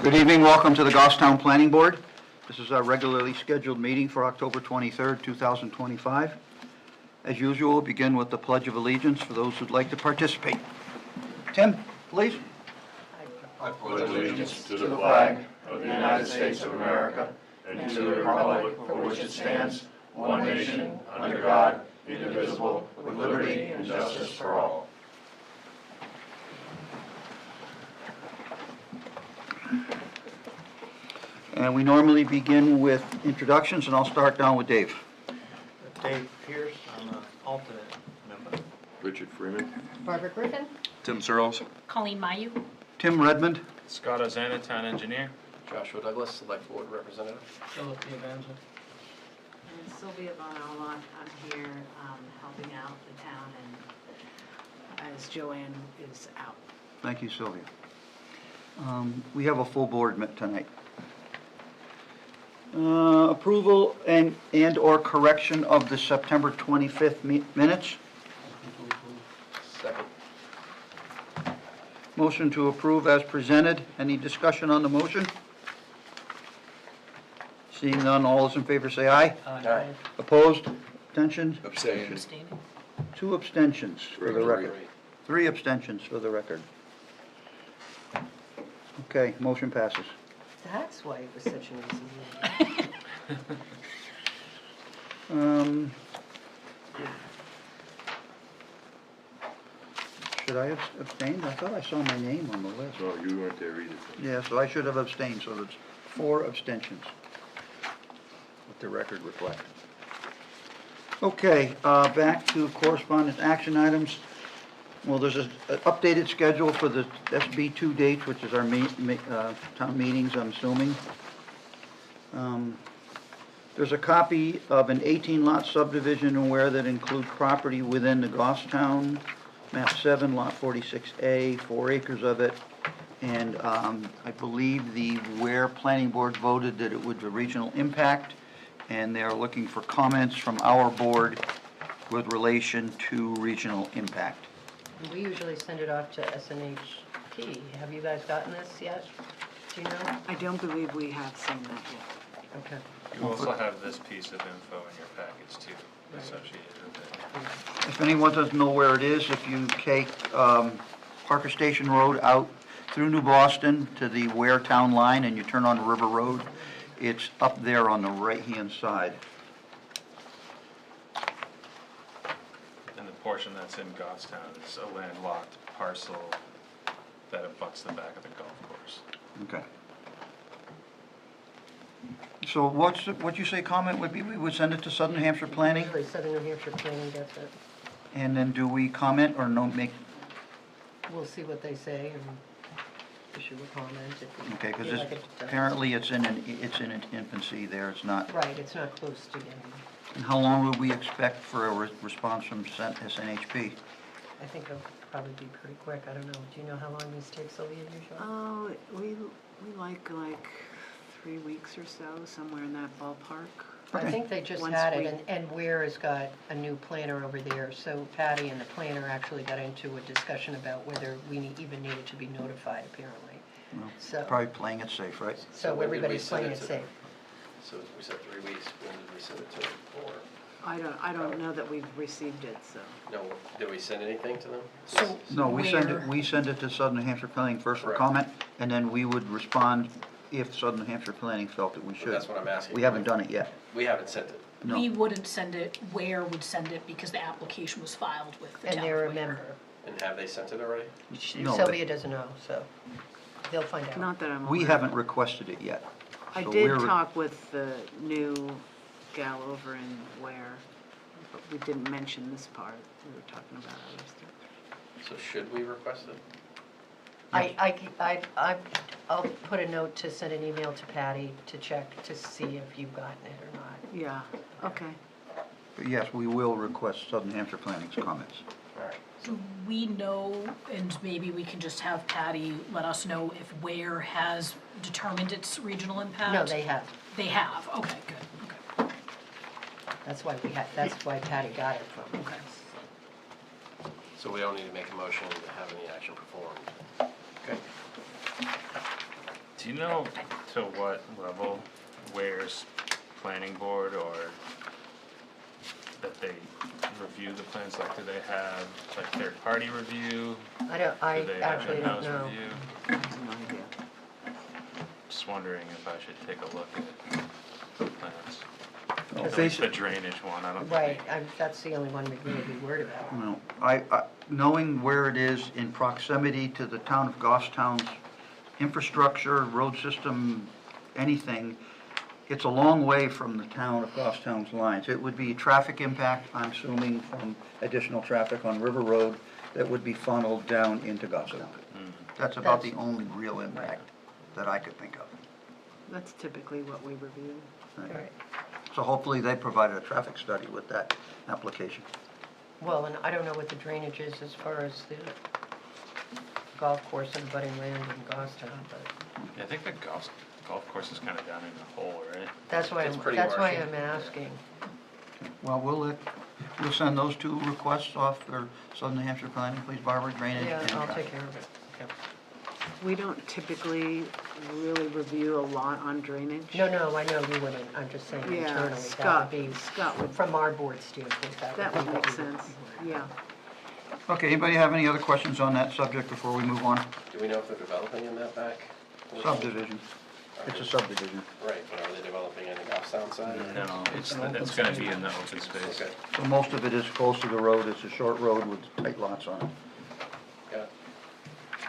Good evening, welcome to the Goffstown Planning Board. This is our regularly scheduled meeting for October 23rd, 2025. As usual, we'll begin with the Pledge of Allegiance for those who'd like to participate. Tim, please. I pledge allegiance to the flag of the United States of America and to the republic for which it stands, one nation, under God, indivisible, with liberty and justice for all. And we normally begin with introductions, and I'll start down with Dave. Dave Pierce, I'm an alternate member. Richard Freeman. Barbara Griffin. Tim Searles. Colleen Mayu. Tim Redmond. Scott Ozana, Town Engineer. Joshua Douglas, Select Board Representative. Philip Piavenza. And Sylvia Von Almont, I'm here helping out the town, and as Joanne is out. Thank you, Sylvia. We have a full board tonight. Approval and/or correction of the September 25th minutes. Second. Motion to approve as presented. Any discussion on the motion? Seeing none, all those in favor say aye. Aye. Opposed? Abstentions? Abstain. Abstaining. 2 abstentions for the record. Great. 3 abstentions for the record. Okay, motion passes. That's why it was such an easy meeting. Should I have abstained? I thought I saw my name on the list. No, you weren't there either. Yeah, so I should have abstained, so that's 4 abstentions. Let the record reflect. Okay, back to correspondence action items. Well, there's an updated schedule for the SB2 dates, which is our town meetings, I'm assuming. There's a copy of an 18-lot subdivision aware that includes property within the Goffstown, map 7, lot 46A, 4 acres of it. And I believe the Ware Planning Board voted that it would be regional impact, and they're looking for comments from our board with relation to regional impact. We usually send it off to SNHP. Have you guys gotten this yet? Do you know? I don't believe we have seen that yet. Okay. You also have this piece of info in your package too, associated with it. If anyone doesn't know where it is, if you take Parker Station Road out through New Boston to the Ware Town line and you turn on River Road, it's up there on the right-hand side. And the portion that's in Goffstown is a landlocked parcel that abuts the back of the golf course. Okay. So what'd you say comment would be? We would send it to Southern Hampshire Planning? Usually Southern New Hampshire Planning gets it. And then do we comment or no make? We'll see what they say and issue a comment if we Okay, because feel like it does. apparently it's in its infancy there. It's not. Right, it's not close to getting, And how long would we expect for a response from SNHP? I think it'll probably be pretty quick. I don't know. Do you know how long these take, Sylvia, usually? Oh, we like 3 weeks or so, somewhere in that ballpark. I think they just Once had we- it, and Ware has got a new planner over there, so Patty and the planner actually got into a discussion about whether we even needed to be notified, apparently. Well, So, Probably playing it safe, right? so when did we everybody's send playing it it to safe. them? So we said 3 weeks, when did we send it to them? Or, I don't know that we've received it, so. no, did we send anything to them? So No, we send Ware- it to Southern Hampshire Planning first for Correct. comment, and then we would respond if Southern Hampshire Planning felt that we should. That's what I'm asking. We haven't done it yet. We haven't sent it. No. We wouldn't send it, Ware would send it because the application was filed with the town And of they're a Ware. member. And have they sent it already? No, Sylvia doesn't know, so they'll find out. Not that I'm aware. We haven't requested it yet. I So did we're- talk with the new gal over in Ware, but we didn't mention this part. We were talking about other stuff. So should we request it? I'll put a note to send an email to Patty to check to see if you've gotten it or not. Yeah, okay. But yes, we will request Southern Hampshire Planning's comments. All right. Do we know, and maybe we can just have Patty let us know if Ware has determined its regional impact? No, they have. They have, okay, good, okay. That's why Patty got it from. Okay. So we don't need to make a motion to have any action performed. Okay. Do you know to what level Ware's planning board or that they review the plans? Like, do they have like third-party review? I Do they have actually don't in-house know. review? I have no idea. Just wondering if I should take a look at the plans. Well, At least the drainage one, I don't Right, think. that's the only one we'd really be worried about. Well, knowing where it is in proximity to the town of Goffstown's infrastructure, road system, anything, it's a long way from the town of Goffstown's lines. It would be traffic impact, I'm assuming, from additional traffic on River Road that would be funneled down into Goffstown. That's about the only real impact that I could think of. That's typically what we review. Right. So hopefully they provided a traffic study with that application. Well, and I don't know what the drainage is as far as the golf course and budding land in Goffstown, but Yeah, I think the golf course is kind of down in the hole, right? that's why It's I'm, pretty that's why marshy. I'm asking. Well, we'll send those two requests off for Southern New Hampshire Planning, please, Barbara, drainage Yeah, and I'll traffic. take care of it. Okay. We don't typically really review a lot on drainage. No, I know you wouldn't, I'm just saying Yeah, internally, that Scott, would be, Scott would, from our board standpoint, that would be make what we would- sense, yeah. Okay, anybody have any other questions on that subject before we move on? Do we know if they're developing in that back? portion? Subdivision, it's a subdivision. Right, but are they developing on the Goffstown side? or- No, it's gonna be in the open space. Okay, So most of it is close to the road, it's a short road with tight lots on it. got it.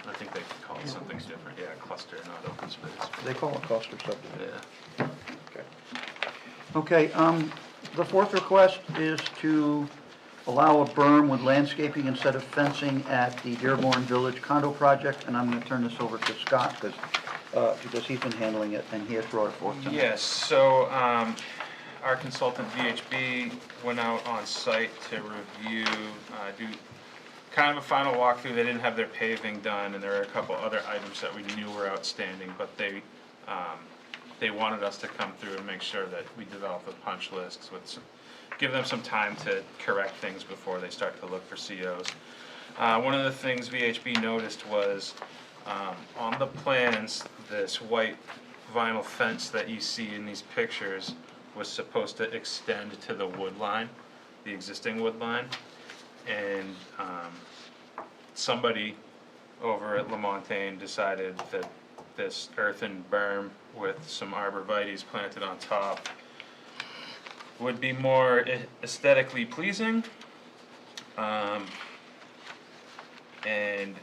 I think they call it something different, yeah, cluster, not open space. They call it cluster subdivision. Yeah. Okay. Okay, the fourth request is to allow a berm with landscaping instead of fencing at the Dearborn Village condo project, and I'm gonna turn this over to Scott, because he's been handling it, and he has brought it forth tonight. Yes, so, our consultant VHB went out on site to review, do kind of a final walkthrough. They didn't have their paving done, and there were a couple other items that we knew were outstanding, but they wanted us to come through and make sure that we develop a punch list with some, give them some time to correct things before they start to look for COs. One of the things VHB noticed was, on the plans, this white vinyl fence that you see in these pictures was supposed to extend to the wood line, the existing wood line. And somebody over at LaMontagne decided that this earthen berm with some arborvitaes planted on top would be more aesthetically pleasing. And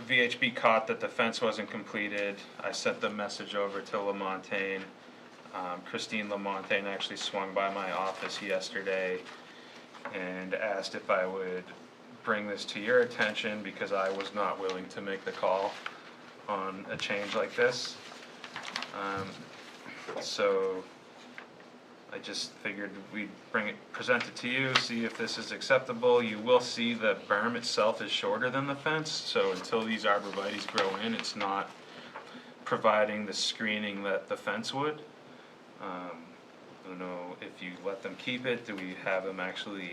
VHB caught that the fence wasn't completed. I sent the message over to LaMontagne. Christine LaMontagne actually swung by my office yesterday and asked if I would bring this to your attention because I was not willing to make the call on a change like this. So I just figured we'd present it to you, see if this is acceptable. You will see the berm itself is shorter than the fence, so until these arborvitaes grow in, it's not providing the screening that the fence would. I don't know if you let them keep it, do we have them actually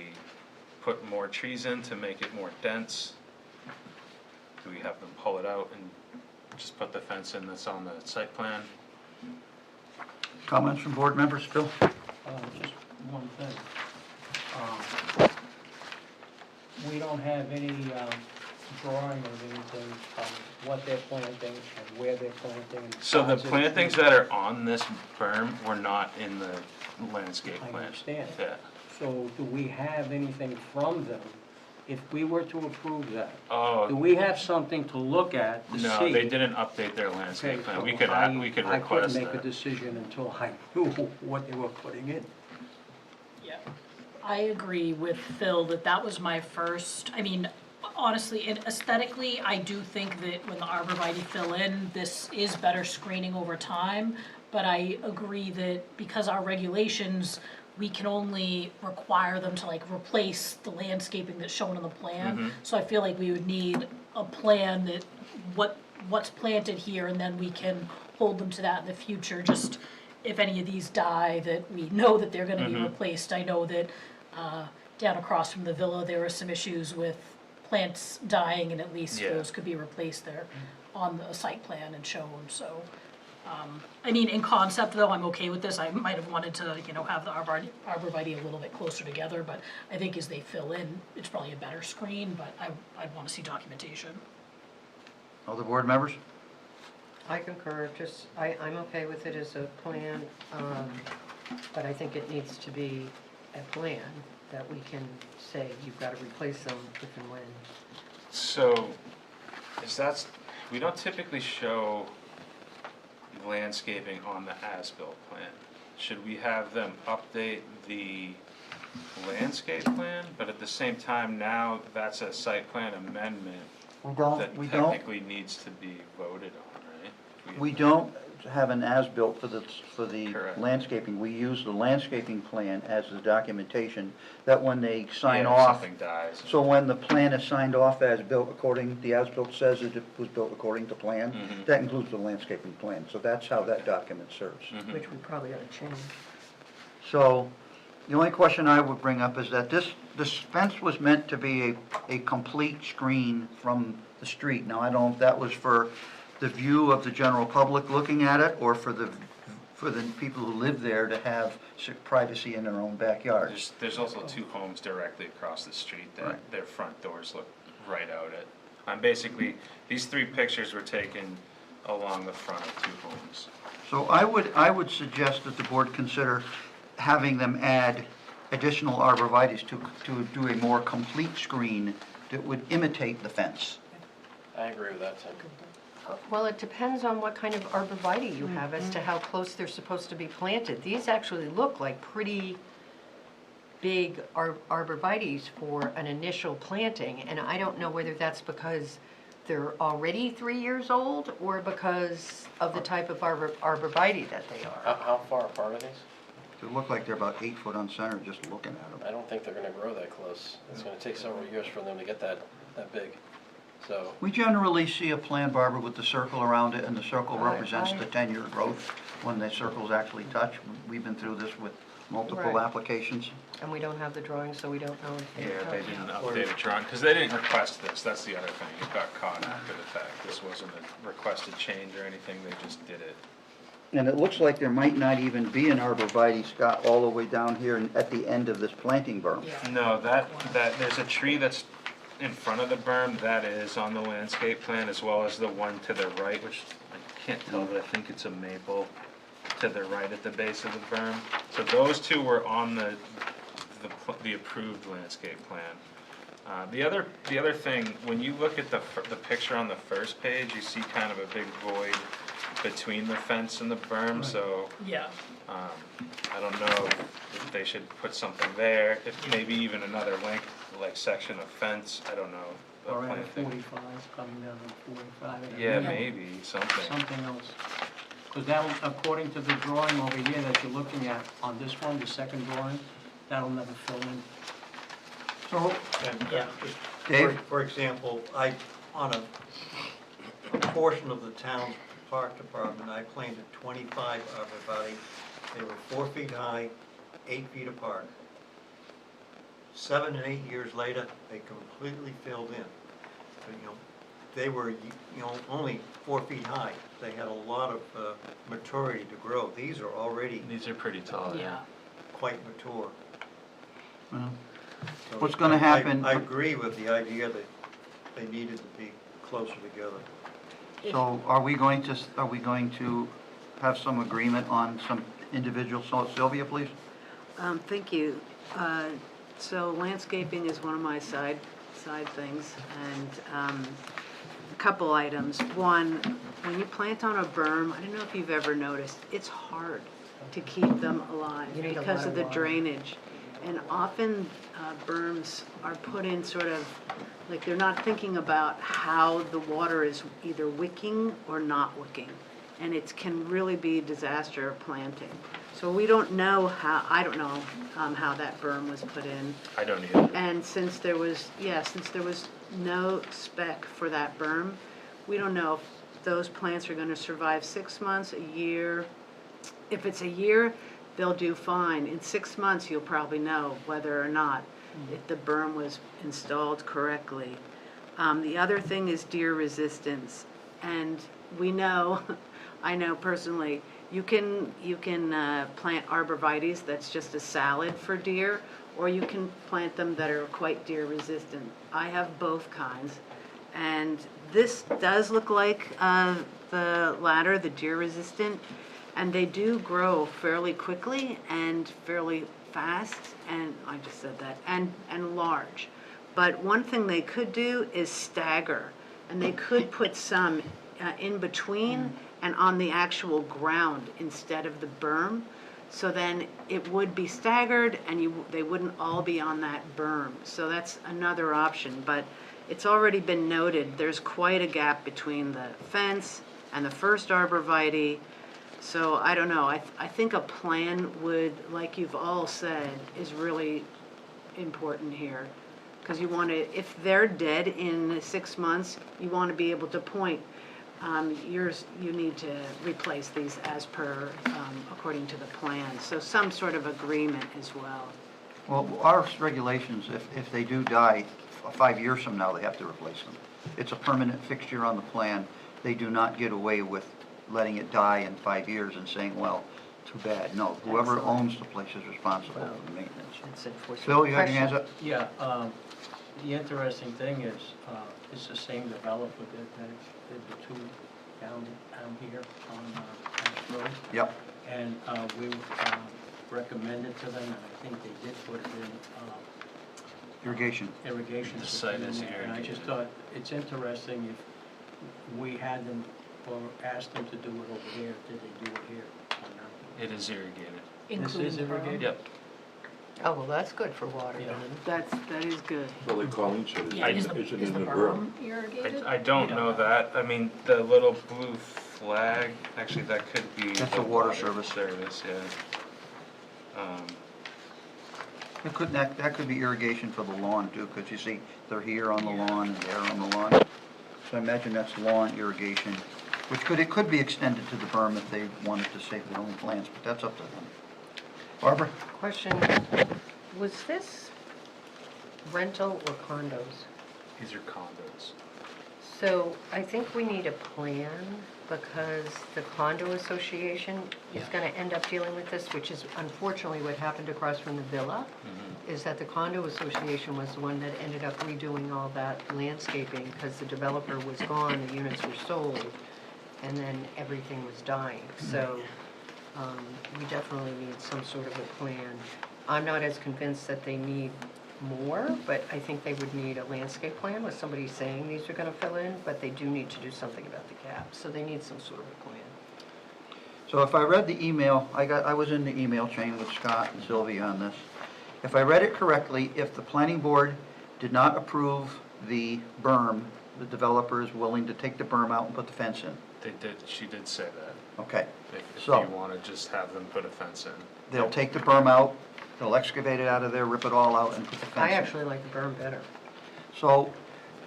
put more trees in to make it more dense? Do we have them pull it out and just put the fence in that's on the site plan? Comments from board members, Phil? Just one thing. We don't have any drawing of anything of what they're planting and where they're planting. So the size of plantings trees. that are on this berm were not in the landscape I plan. understand. Yeah. So do we have anything from them? If we were to approve that, do Oh, we have something to look at to see? no, they didn't update their Okay, landscape plan. so We could I request couldn't make a that. decision until I knew what they were putting in. Yeah, I agree with Phil that that was my first, I mean, honestly, and aesthetically, I do think that when the arborvitae fill in, this is better screening over time. But I agree that because our regulations, we can only require them to like replace the landscaping that's shown on the plan. So I feel like we would need a plan that what's planted here, and then we can hold them to that in the future, just if any of these die, that we know that they're gonna be replaced. I know that, down across from the villa, there were some issues with plants dying and at least Yeah. those could be replaced there on the site plan and shown, so. I mean, in concept though, I'm okay with this. I might have wanted to, have the arborvitae a little bit closer together, but I think as they fill in, it's probably a better screen, but I'd wanna see documentation. Other board members? I concur, I'm okay with it as a plan, but I think it needs to be a plan that we can say, you've got to replace them if and when. So, we don't typically show landscaping on the as-built plan. Should we have them update the landscape plan? But at the same time, now that's a site plan amendment that We don't, technically needs to be voted on, right? we don't have an as-built for the Correct. landscaping. We use the landscaping plan as the documentation, that when they sign Yeah, if off. something dies. So when the plan is signed off as built the as-built says it was built according to plan, Mhm. that includes the landscaping plan. So that's how that document serves. Mhm. Which we probably ought to change. So, the only question I would bring up is that this fence was meant to be a complete screen from the street. Now, I don't know if that was for the view of the general public looking at it, or for the people who live there to have privacy in their own backyards. There's also two homes directly across the street that Right. their front doors look right out at. Basically, these three pictures were taken along the front of two homes. So I would suggest that the board consider having them add additional arborvitae to do a more complete screen that would imitate the fence. I agree with that, Tim. Well, it depends on what kind of arborvitae you have as to how close they're supposed to be planted. These actually look like pretty big arborvitaes for an initial planting, and I don't know whether that's because they're already 3 years old or because of the type of arborvitae that they are. How far apart are these? They look like they're about 8 foot on center just looking at them. I don't think they're gonna grow that close. It's gonna take several years for them to get that big. So, We generally see a plant barber with the circle around it, and the circle Right, represents right. the 10-year growth when the circles actually touch. We've been through this with multiple Right. applications. And we don't have the drawings, so we don't know if Yeah, they're. they didn't update a drawing, because they didn't request this, that's the other thing, it got caught after the fact. This wasn't a requested change or anything, they just did it. And it looks like there might not even be an arborvitae, Scott, all the way down here at the end of this planting berm. Yeah. No, there's a tree that's in front of the berm, that is on the landscape plan, as well as the one to the right, which I can't tell, but I think it's a maple to the right at the base of the berm. So those two were on the approved landscape plan. The other thing, when you look at the picture on the first page, you see kind of a big void between the fence and the berm, so Yeah, I don't know if they should put something there, if maybe even another length, like section of fence, I don't know. a Or at a planting. 45, coming down to 45. at a Yeah, minimum. maybe, something. Something else. Because that'll, according to the drawing over here that you're looking at on this one, the second drawing, that'll never fill in. So, And Yeah. just, Dave? for example, on a portion of the town's park department, I planted 25 arborvitae. They were 4 feet high, 8 feet apart. 7 and 8 years later, they completely filled in. But, they were, only 4 feet high. They had a lot of maturity to grow. These are already These are pretty tall, yeah. quite mature. well, So What's gonna happen- I agree with the idea that they needed to be closer together. so are we going to have some agreement on some individual, so Sylvia, please? Thank you. So landscaping is one of my side things, and a couple items. One, when you plant on a berm, I don't know if you've ever noticed, it's hard to keep them alive You need a because lot of of the water. drainage. And often berms are put in sort of, like they're not thinking about how the water is either wicking or not wicking. And it can really be a disaster planting. So we don't know I don't know how that berm was put in. I don't either. And since there was no spec for that berm, we don't know if those plants are gonna survive 6 months, a year. If it's a year, they'll do fine. In 6 months, you'll probably know whether or not if the berm was installed correctly. The other thing is deer resistance. And we know, I know personally, you can plant arborvitaes, that's just a salad for deer, or you can plant them that are quite deer resistant. I have both kinds. And this does look like the latter, the deer resistant, and they do grow fairly quickly and fairly fast, and I just said that, and large. But one thing they could do is stagger, and they could put some in between and on the actual ground instead of the berm. So then it would be staggered and they wouldn't all be on that berm. So that's another option, but it's already been noted, there's quite a gap between the fence and the first arborvitae. So I don't know, I think a plan would, like you've all said, is really important here. Because you want to, if they're dead in 6 months, you want to be able to point, you need to replace these as per, according to the plan. So some sort of agreement as well. Well, our regulations, if they do die 5 years from now, they have to replace them. It's a permanent fixture on the plan. They do not get away with letting it die in 5 years and saying, well, too bad. No, whoever Excellent. owns the place is responsible for the maintenance. It's enforcement. Phil, you had your hands up? Yeah, the interesting thing is, it's the same developer that did the two down here on Pass Road. Yep. And we recommended to them, and I think they did put it in Irrigation. irrigation The system site is in there. And I just irrigated. thought it's interesting if we had them or asked them to do it over there, did they do it here or not? It is irrigated. Including is the berm. irrigated? Yep. Oh, well, that's good for water Yeah. then. That is good. Well, they call each other. Yeah, is Is it the in the berm berm? irrigated? I don't know that. I mean, the little blue flag, actually, that could be. That's the a water service. Service, yeah. That could be irrigation for the lawn too, because you see, they're here on the lawn and there on the lawn. So I imagine that's lawn irrigation, it could be extended to the berm if they wanted to save their own plants, but that's up to them. Barbara? Question, was this rental or condos? These are condos. So I think we need a plan because the condo association is Yeah. gonna end up dealing with this, which is unfortunately what happened across from the villa, is that the condo association was the one that ended up redoing all that landscaping because the developer was gone, the units were sold, and then everything was dying. So we definitely need some sort of a plan. I'm not as convinced that they need more, but I think they would need a landscape plan with somebody saying these are gonna fill in, but they do need to do something about the gap, so they need some sort of a plan. So if I read the email, I was in the email chain with Scott and Sylvia on this. If I read it correctly, if the planning board did not approve the berm, the developer is willing to take the berm out and put the fence in. She did say that. Okay. If So- you want to just have them put a fence in. They'll take the berm out, they'll excavate it out of there, rip it all out and put the fence in. I actually like the berm better. So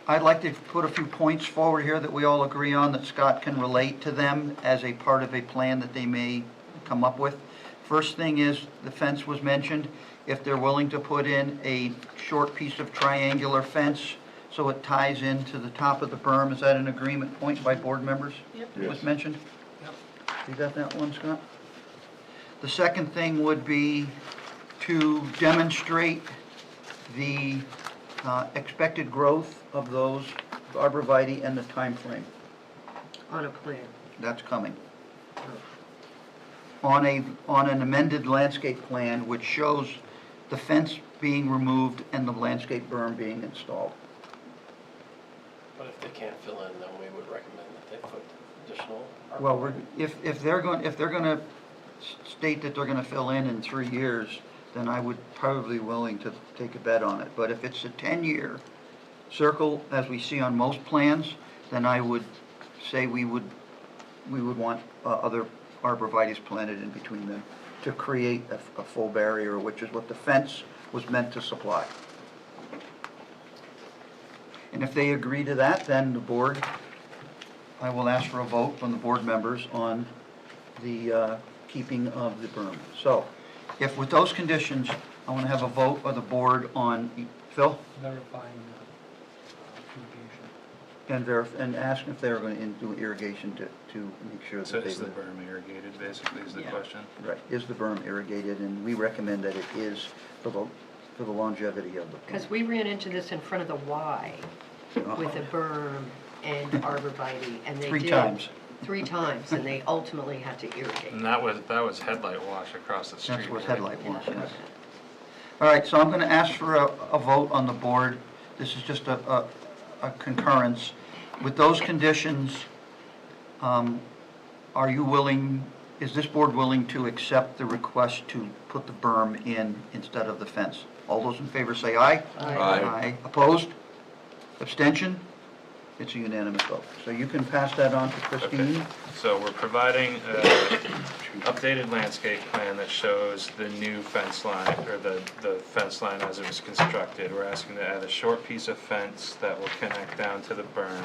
I'd like to put a few points forward here that we all agree on, that Scott can relate to them as a part of a plan that they may come up with. First thing is, the fence was mentioned. If they're willing to put in a short piece of triangular fence so it ties into the top of the berm, is that an agreement point by board members? Yep. It was Yes. mentioned? You got that one, Scott? The second thing would be to demonstrate the expected growth of those arborvitae and the time frame. On a plan. That's coming. On an amended landscape plan which shows the fence being removed and the landscape berm being installed. But if they can't fill in, then we would recommend that they put additional. Well, if they're gonna state that they're gonna fill in 3 years, then I would probably be willing to take a bet on it. But if it's a 10-year circle, as we see on most plans, then I would say we would want other arborvitae's planted in between them to create a full barrier, which is what the fence was meant to supply. And if they agree to that, then the board, I will ask for a vote from the board members on the keeping of the berm. So, if with those conditions, I want to have a vote of the board on, Phil? Verifying the irrigation. and ask if they're going to do irrigation to make sure So that they is the live. berm irrigated, basically, is the Yeah. question? Right, is the berm irrigated, and we recommend that it is for the longevity of the plant. Because we ran into this in front of the Y with a berm and arborvitae, and they did. 3 times. 3 times, and they ultimately had to irrigate. And that was headlight wash across the street. That's what right? headlight wash is. All right, so I'm going to ask for a vote on the board. This is just a concurrence. With those conditions, are you willing, is this board willing to accept the request to put the berm in instead of the fence? All those in favor say aye. Aye. Aye. Opposed? Abstention? It's a unanimous vote. So you can pass that on to Christine. Okay. So we're providing an updated landscape plan that shows the new fence line, or the fence line as it was constructed. We're asking to add a short piece of fence that will connect down to the berm.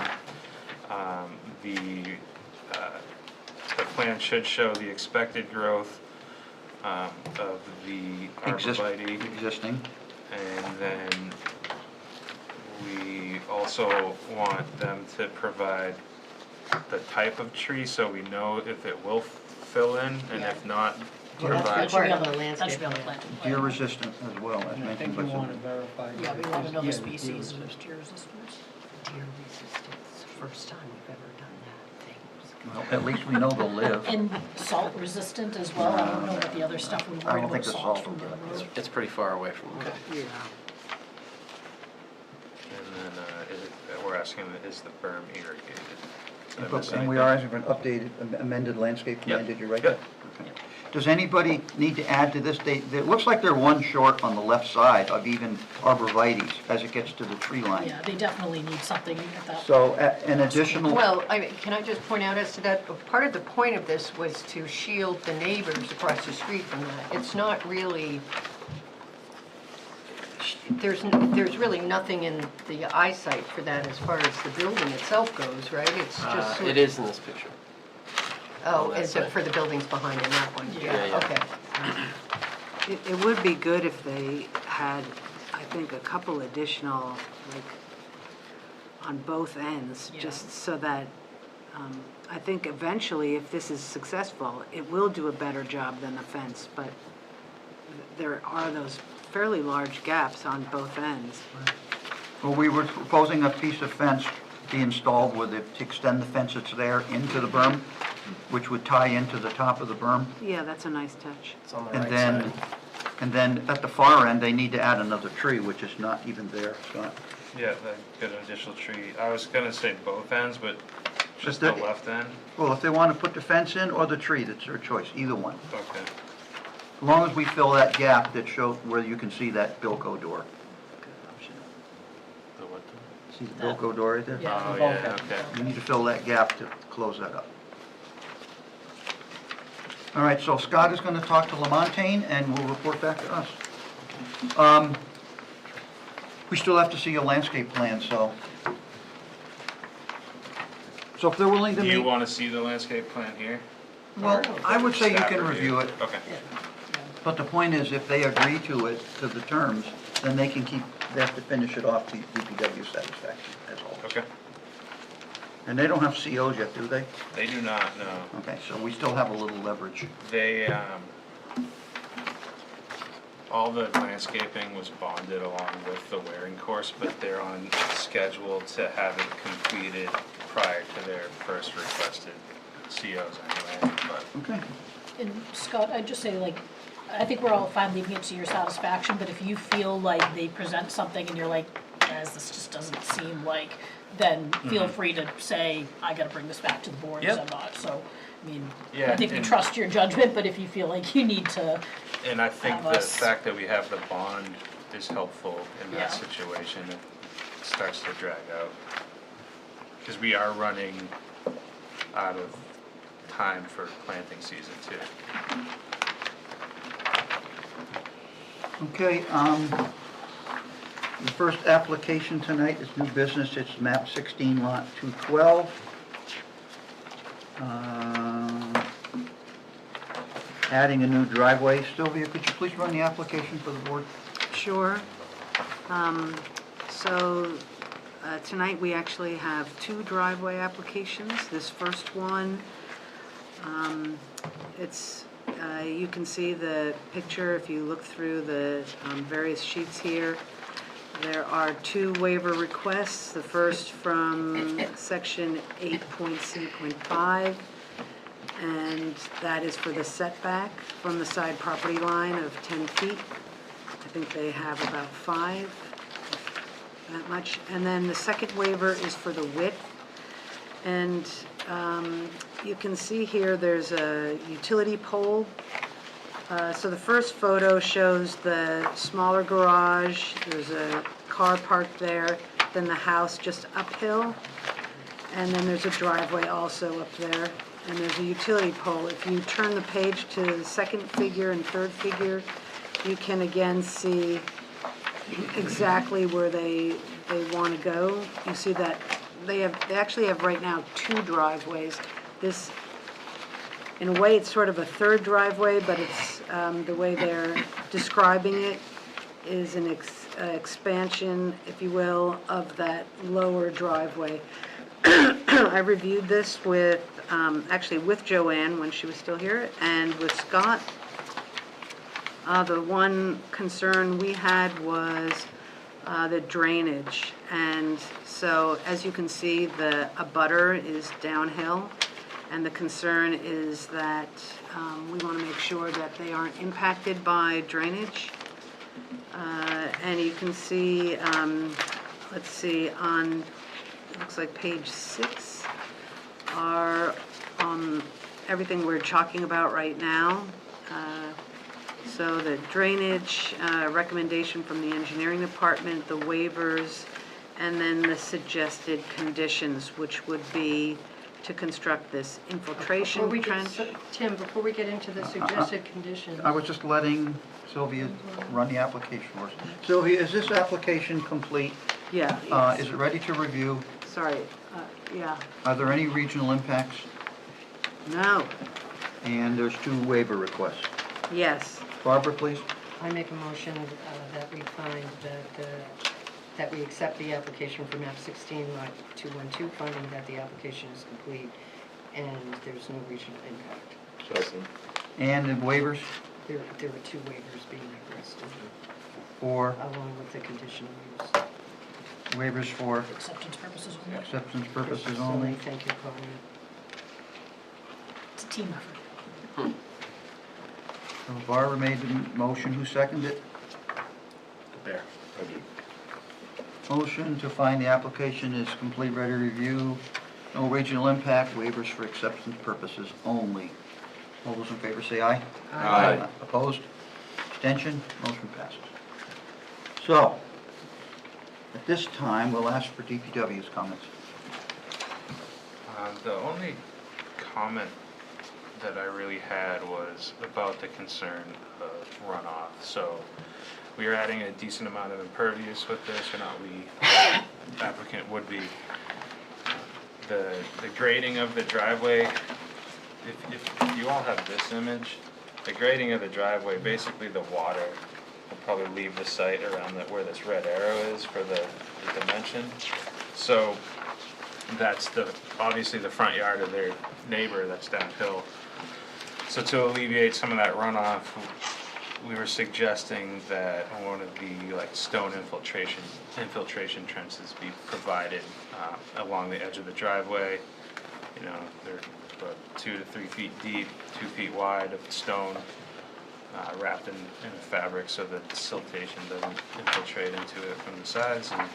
The plan should show the expected growth of the arborvitae. Existing. And then we also want them to provide the type of tree so we know if it will fill in, and if not, Well, that's provide. part of the That should be landscape on the plan. planting Deer plan. resistant as well, as And I mentioned think by you want to some. verify. Yeah, we that want to know the it's- yeah, species and resistant. there's deer resistance. Deer resistance, first time we've ever done that. Thanks. Well, at least we know they'll live. And salt resistant as well, I don't know what the other stuff we I worried don't think about the salt salt from will the do it. road. It's pretty far away from them. Yeah. And then we're asking, is the berm irrigated? Did I miss And we anything? are asking for an updated, amended landscape plan, Yep. did you write Yep. that? Okay. Does anybody need to add to this? It looks like they're one short on the left side of even arborvitae's as it gets to the tree line. Yeah, they definitely need something at that. So an additional, Well, can I just point out as to that, part of the point of this was to shield the neighbors across the street from that. It's not really, there's really nothing in the eyesight for that as far as the building itself goes, right? It's just. It is in this picture. Oh, on that is it side. for the buildings behind in that one? Yeah, yeah. Okay. It would be good if they had, I think, a couple additional, like, on both ends, Yeah. just so that, I think eventually, if this is successful, it will do a better job than the fence, but there are those fairly large gaps on both ends. well, we were proposing a piece of fence be installed with it to extend the fence that's there into the berm, which would tie into the top of the berm. Yeah, that's a nice touch. It's on the And right then, side. and then at the far end, they need to add another tree, which is not even there, Scott. Yeah, get an additional tree. I was gonna say both ends, but just But the the- left end? Well, if they want to put the fence in or the tree, that's their choice, either one. Okay. As long as we fill that gap that shows where you can see that Bilko door. The what? See the Bilko door right there? Yeah. Oh, yeah, okay. You need to fill that gap to close that up. All right, so Scott is going to talk to Lamontagne and will report back to us. We still have to see a landscape plan, so. So if they're willing to Do you meet, wanna see the landscape plan here? well, I would say you Staff can review it. Okay. But the point is, if they agree to it, to the terms, then they can keep, they have to finish it off to DPW satisfaction, that's all. Okay. And they don't have COs yet, do they? They do not, no. Okay, so we still have a little leverage. They, all the landscaping was bonded along with the wearing course, but they're on schedule to have it completed prior to their first requested COs anyway, but. Okay. And Scott, I'd just say, like, I think we're all fine leaving it to your satisfaction, but if you feel like they present something and you're like, guys, this just doesn't seem like, then feel free to say, I gotta bring this back to the board, because I'm Yep. not, so, I mean, Yeah, I think we and- trust your judgment, but if you feel like you need to, And I think Have the us- fact that we have the bond is helpful in Yeah. that situation. It starts to drag out. Because we are running out of time for planting season too. Okay, the first application tonight is new business, it's map 16, lot 212. Adding a new driveway. Sylvia, could you please run the application for the board? Sure. So, tonight we actually have two driveway applications. This first one, you can see the picture if you look through the various sheets here. There are two waiver requests. The first from section 8.C.5, and that is for the setback from the side property line of 10 feet. I think they have about 5, that much. And then the second waiver is for the width. And you can see here there's a utility pole. So the first photo shows the smaller garage, there's a car parked there, then the house just uphill, and then there's a driveway also up there, and there's a utility pole. If you turn the page to the second figure and third figure, you can again see exactly where they want to go. You see that they actually have right now 2 driveways. This, in a way, it's sort of a third driveway, but it's, the way they're describing it is an expansion, if you will, of that lower driveway. I reviewed this with, actually with Joanne when she was still here, and with Scott. The one concern we had was the drainage. And so, as you can see, the abutter is downhill. And the concern is that we want to make sure that they aren't impacted by drainage. And you can see, let's see, on, it looks like page 6, are everything we're talking about right now. So the drainage recommendation from the engineering department, the waivers, and then the suggested conditions, which would be to construct this infiltration trench. Tim, before we get into the suggested conditions. I was just letting Sylvia run the application for us. Sylvia, is this application complete? Yeah, Is yes. it ready to review? Sorry, yeah, Are there any regional impacts? no, And there's 2 waiver requests. yes. Barbara, please. I make a motion that we find that we accept the application for map 16, lot 212, finding that the application is complete and there's no regional impact. And the waivers There were 2 waivers being requested, for, along with the conditional use. waivers for Acceptance purposes only. acceptance purposes Only, only. thank you, Colleen. It's a team effort. So Barbara made the motion. Who seconded it? Bear. Motion to find the application is complete, ready to review. No regional impact, waivers for acceptance purposes only. All those in favor say aye. Aye. Opposed? Abstention? Motion passes. So, at this time, we'll ask for DPW's comments. The only comment that I really had was about the concern of runoff. So we are adding a decent amount of impervious with this, or not we, applicant would be. The grading of the driveway, if you all have this image, the grading of the driveway, basically the water will probably leave the site around where this red arrow is for the dimension. So that's obviously the front yard of their neighbor that's downhill. So to alleviate some of that runoff, we were suggesting that one of the stone infiltration trenches be provided along the edge of the driveway. You know, they're about 2 to 3 feet deep, 2 feet wide of stone, wrapped in a fabric so that the siltation doesn't infiltrate into it from the sides, and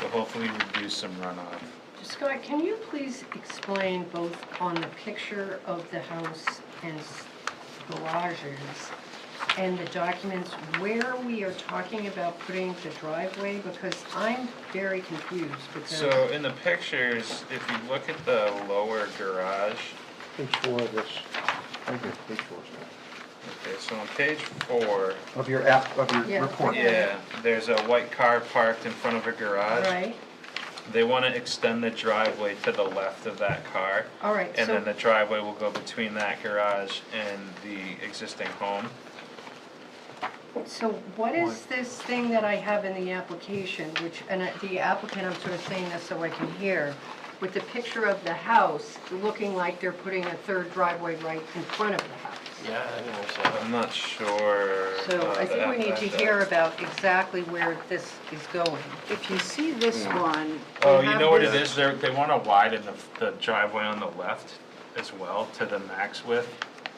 will hopefully reduce some runoff. Scott, can you please explain both on the picture of the house and garages and the documents where we are talking about putting the driveway? Because I'm very confused because... So in the pictures, if you look at the lower garage, Page 4 of this. Right here, page 4. okay, so on page 4, Of your Yeah. report. yeah, there's a white car parked in front of a garage. Right, They want to extend the driveway to the left of that car, all right, and then so, the driveway will go between that garage and the existing home. So what is this thing that I have in the application, which, and the applicant, I'm sort of saying this so I can hear, with the picture of the house, looking like they're putting a third driveway right in front of the house? Yeah, I didn't understand that. I'm not sure. So I think we need to hear about exactly where this is going. If you see this one. Oh, we you have know what it this- is? They want to widen the driveway on the left as well to the max width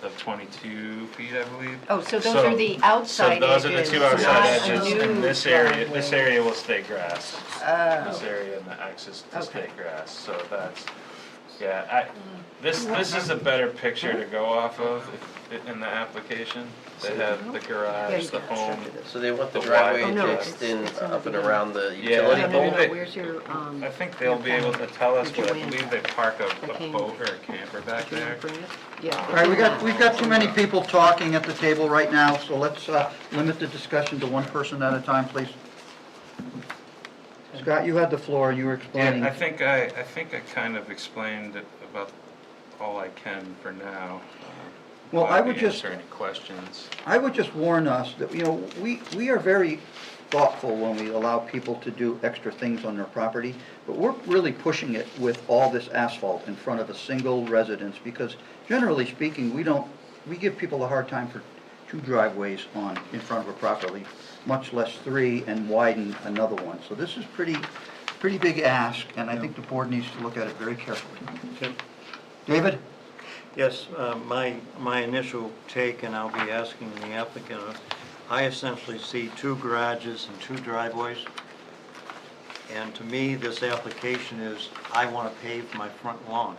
of 22 feet, I believe. Oh, so those are the outside edges. So those are the two not outside a edges, new and this driveway. area will stay grass. Oh. This area and the axis to stay Okay. grass, so that's, yeah, this is a better picture to go off of in the application. They have the Yeah, garage, you the got it. home. So they want the The driveway wide- Oh, no, to it's- extend it's on up and the- around the Yeah. utility No, no, no, pole? no, where's your, I think they'll be able to tell us, but I Joanne. believe they park a came- boat or a camper back do you there. want to bring it? Yeah. All right, we've got too many people talking at the table right now, so let's limit the discussion to one person at a time, please. Scott, you had the floor, you were explaining. Yeah, I think I kind of explained it about all I can for now. Well, I would Happy to just- answer any questions. I would just warn us that, we are very thoughtful when we allow people to do extra things on their property, but we're really pushing it with all this asphalt in front of a single residence, because generally speaking, we give people a hard time for 2 driveways in front of a property, much less 3, and widen another one. So this is pretty big ask, and I think the board needs to look at it very carefully. Tim? David? Yes, my initial take, and I'll be asking the applicant, I essentially see 2 garages and 2 driveways. And to me, this application is, I want to pave my front lawn,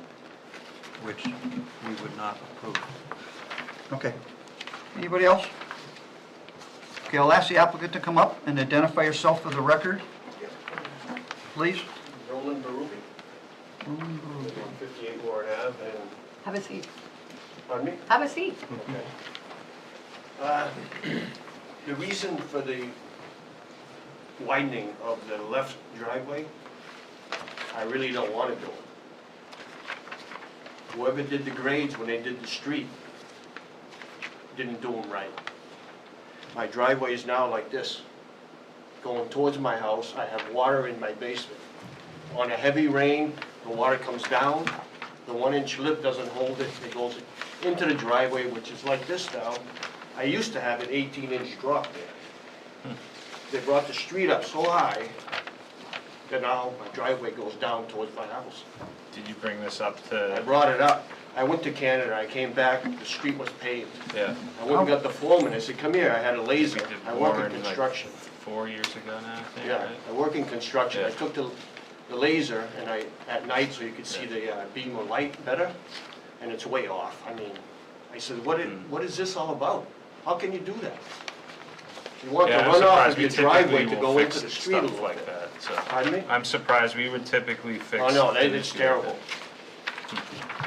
which we would not approve. Okay. Anybody else? Okay, I'll ask the applicant to come up and identify yourself for the record. Please. Roland Berube, 158 Ward Ave, and, Have a seat. pardon me? Have a seat. The reason for the widening of the left driveway, I really don't want to do it. Whoever did the grades when they did the street didn't do them right. My driveway is now like this. Going towards my house, I have water in my basement. On a heavy rain, the water comes down, the 1-inch lip doesn't hold it, it goes into the driveway, which is like this now. I used to have an 18-inch drop there. They brought the street up so high that now my driveway goes down towards my house. Did you bring this up I to, brought it up. I went to Canada, I came back, the street was paved. yeah, I went and got the foreman, I said, come here, I had a we laser. did I work in Warren like construction. 4 years ago now, I think, Yeah, right? I work in construction. I Yeah. took the laser and at night so you could see the beam of light better, and it's way off. I mean, I said, what is this all about? How can you do that? You want the Yeah, I'm runoff surprised of we your driveway to typically go will into fix the street a stuff little like bit. that, so. Pardon me? I'm surprised, we would typically fix. Oh, no, things it's like terrible.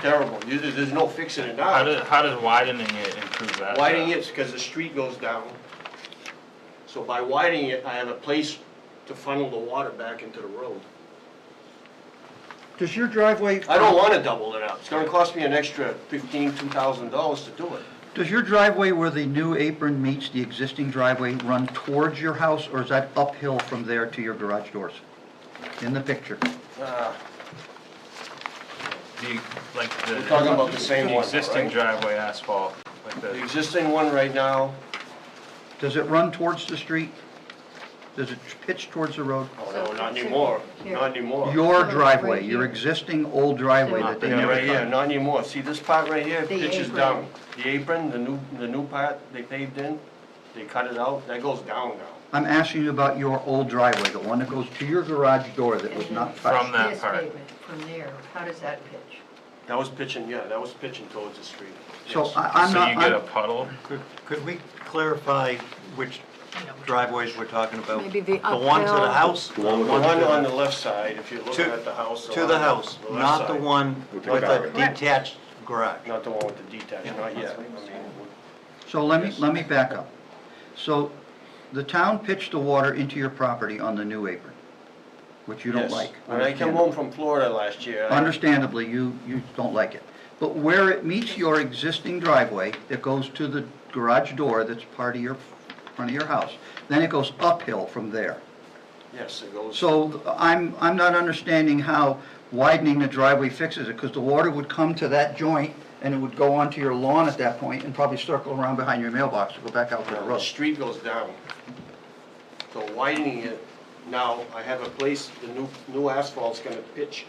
Terrible. There's no fixing it How now. how does widening it improve that? Widening it's because the street goes down. So by widening it, I have a place to funnel the water back into the road. Does your driveway? I don't want to double it up. It's gonna cost me an extra $2,000 to do it. Does your driveway where the new apron meets the existing driveway run towards your house, or is that uphill from there to your garage doors? In the picture. The We're talking about the same one, existing right? driveway asphalt, like The the, existing one right now, Does it run towards the street? Does it pitch towards the road? oh no, not anymore, not anymore. Your Right driveway, your here. existing old driveway that they Yeah, never right here, cut. not anymore. See this part right here The pitches apron. down. The apron, the new part they paved in, they cut it out, that goes down now. I'm asking you about your old driveway, the one that goes to your garage door that was not From touched. that This part. pavement, from there, how does that pitch? That was pitching, yeah, that was pitching towards the street. So Yes. I'm so not, you get a I'm- puddle? Could we clarify which driveways we're talking about? Maybe the The one to the uphill- house? The one on the left side, if you're looking To- at the house. To the house, left not the side. one with the detached garage. Not the one with the detached, not yet. I mean, so let me back up. So the town pitched the water into your property on the new apron, which you don't yes. like. When I came home from Florida last year, Understandably, you don't like it. But where it meets your existing driveway that goes to the garage door that's part of your front of your house. Then it goes uphill from there. Yes, it goes. So I'm not understanding how widening the driveway fixes it, because the water would come to that joint and it would go onto your lawn at that point and probably circle around behind your mailbox to go back out to the The road. street goes down. So widening it, now I have a place, the new asphalt's gonna pitch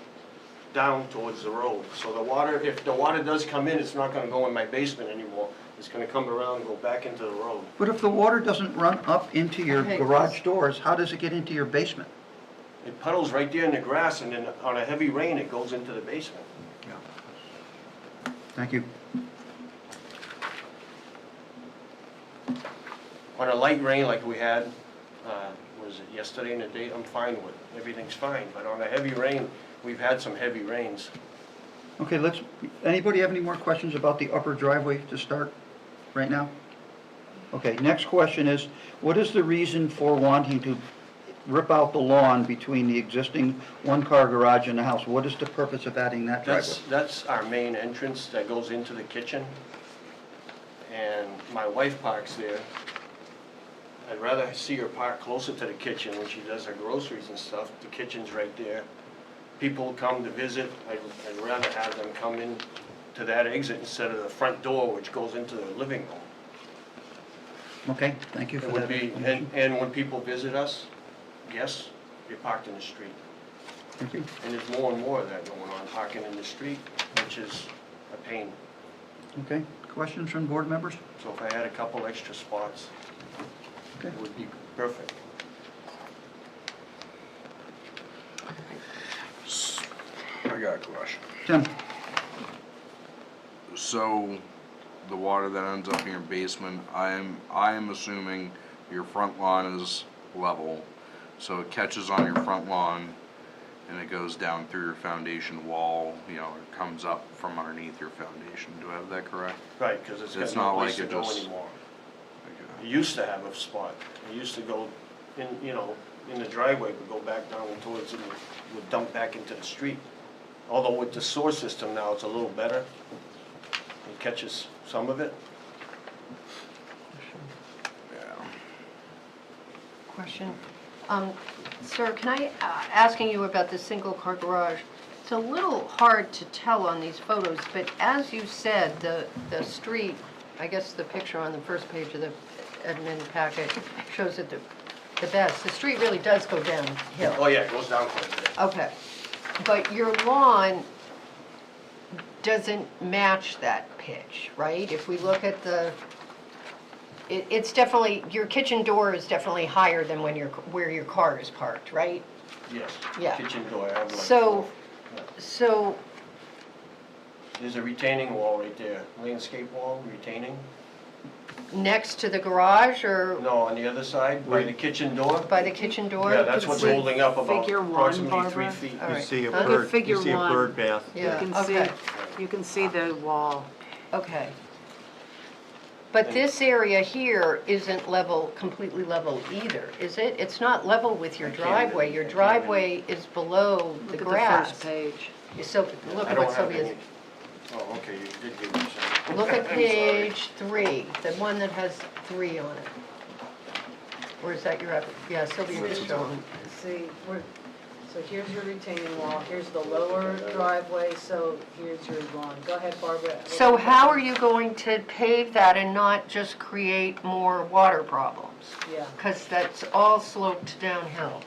down towards the road. So the water, if the water does come in, it's not gonna go in my basement anymore. It's gonna come around and go back into the road. But if the water doesn't run up into your Okay, garage doors, how does it get into your basement? It puddles right there in the grass, and then on a heavy rain, it goes into the basement. Thank you. On a light rain like we had, was it yesterday and the day, I'm fine with, everything's fine. But on a heavy rain, we've had some heavy rains. Okay, anybody have any more questions about the upper driveway to start right now? Okay, next question is, what is the reason for wanting to rip out the lawn between the existing one-car garage and the house? What is the purpose of adding that driveway? That's our main entrance that goes into the kitchen. And my wife parks there. I'd rather see her park closer to the kitchen when she does her groceries and stuff. The kitchen's right there. People come to visit, I'd rather have them come in to that exit instead of the front door, which goes into the living room. Okay, thank you It for would that be, information. and when people visit us, guests, they parked in the street. Thank you. And there's more and more of that going on, parking in the street, which is a pain. Okay, questions from board members? So if I had a couple extra spots, Okay. it would be perfect. I got a question. Tim? So, the water that ends up in your basement, I am assuming your front lawn is level, so it catches on your front lawn and it goes down through your foundation wall, you know, it comes up from underneath your foundation. Do I have that correct? Right, because it's It's got not no place like to it go just- anymore. It Okay. used to have a spot. It used to go in, in the driveway, but go back down towards it and would dump back into the street. Although with the sewer system now, it's a little better. It catches some of it. Yeah. Question. Sir, can I, asking you about the single-car garage, it's a little hard to tell on these photos, but as you said, the street, I guess the picture on the first page of the admin packet shows it the best. The street really does go downhill. Oh, yeah, it goes down quite a bit. Okay. But your lawn doesn't match that pitch, right? If we look at it's definitely, your kitchen door is definitely higher than where your car is parked, right? Yes. Yeah. Kitchen door, I have like So, 4. so, There's a retaining wall right there, landscape wall, retaining. next to the garage or No, on the other side, by the kitchen door. by the kitchen door? Yeah, that's what's see holding up about figure one, approximately 3 Barbara? feet. All You right. see a Look at bird, figure you see a one. bird bath. Yeah, You can see, okay, you can see the wall. okay. But this area here isn't level, completely level either, is it? It's not level with your I can't driveway. really- Your I can't driveway is below the Look at the grass. first page. So, look I at don't what have Sylvia's, any. Oh, okay, you did give me some. look at I'm sorry. page 3, the one that has 3 on it. Or is that your, yeah, Sylvia just showing. See, so here's your retaining wall, here's the lower driveway, so here's your lawn. Go ahead, Barbara. So how are you going to pave that and not just create more water problems? Yeah. Because that's all sloped downhill.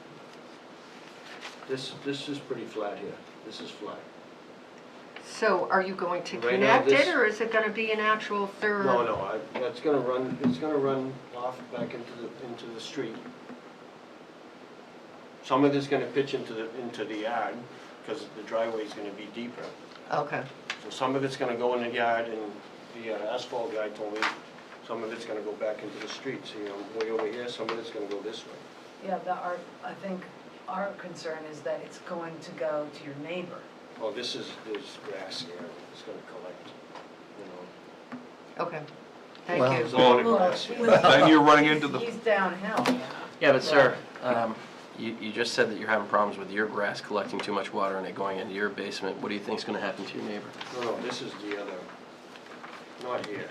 This is pretty flat here. This is flat. So are you going to Right now, connect it, this- or is it gonna be an actual third? No, it's gonna run off back into the street. Some of it's gonna pitch into the yard, because the driveway's gonna be deeper. Okay, So some of it's gonna go in the yard, and the asphalt guy told me some of it's gonna go back into the street. See, I'm way over here, some of it's gonna go this way. Yeah, I think our concern is that it's going to go to your neighbor. Oh, there's grass here, it's gonna collect, you know. okay, Well, thank There's you. a lot of grass here. Then you're running into the, He's downhill. Yeah, but sir, you just said that you're having problems with your grass collecting too much water and it going into your basement. What do you think's gonna happen to your neighbor? No, this is the other, not here.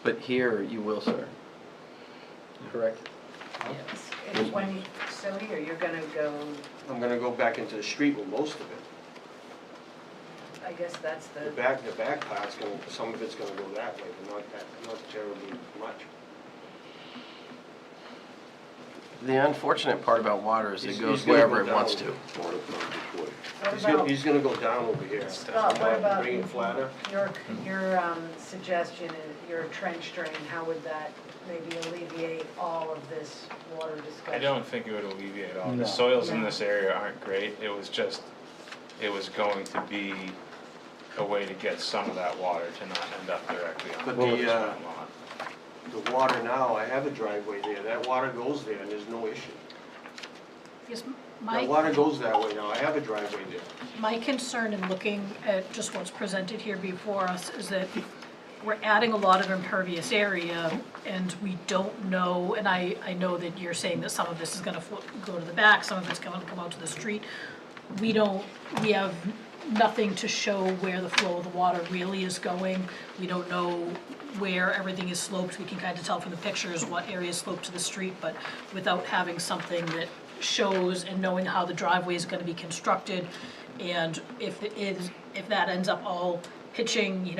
But here, you will, sir. correct? Yes. It's when, so here, you're gonna go, I'm gonna go back into the street with most of it. I guess that's The back part's gonna, some of it's gonna go that way, but not terribly much. The unfortunate part about water is He's it goes gonna wherever go it wants down. to. What He's gonna go down over here. Scott, what about Bring it flatter. your suggestion, your trench drain, how would that maybe alleviate all of this water discussion? I don't think it would alleviate all. No. The soils in No. this area aren't great. It was going to be a way to get some of that water to not end up directly on But the the, front lawn. The water now, I have a driveway there, that water goes there and there's no issue. Yes, That water goes that way now, I have a driveway there. my concern in looking at just what's presented here before us is that we're adding a lot of impervious area, and we don't know, and I know that you're saying that some of this is gonna go to the back, some of it's gonna come out to the street. We have nothing to show where the flow of the water really is going. We don't know where everything is sloped. We can kind of tell from the pictures what area is sloped to the street, but without having something that shows and knowing how the driveway is gonna be constructed, and if that ends up all pitching,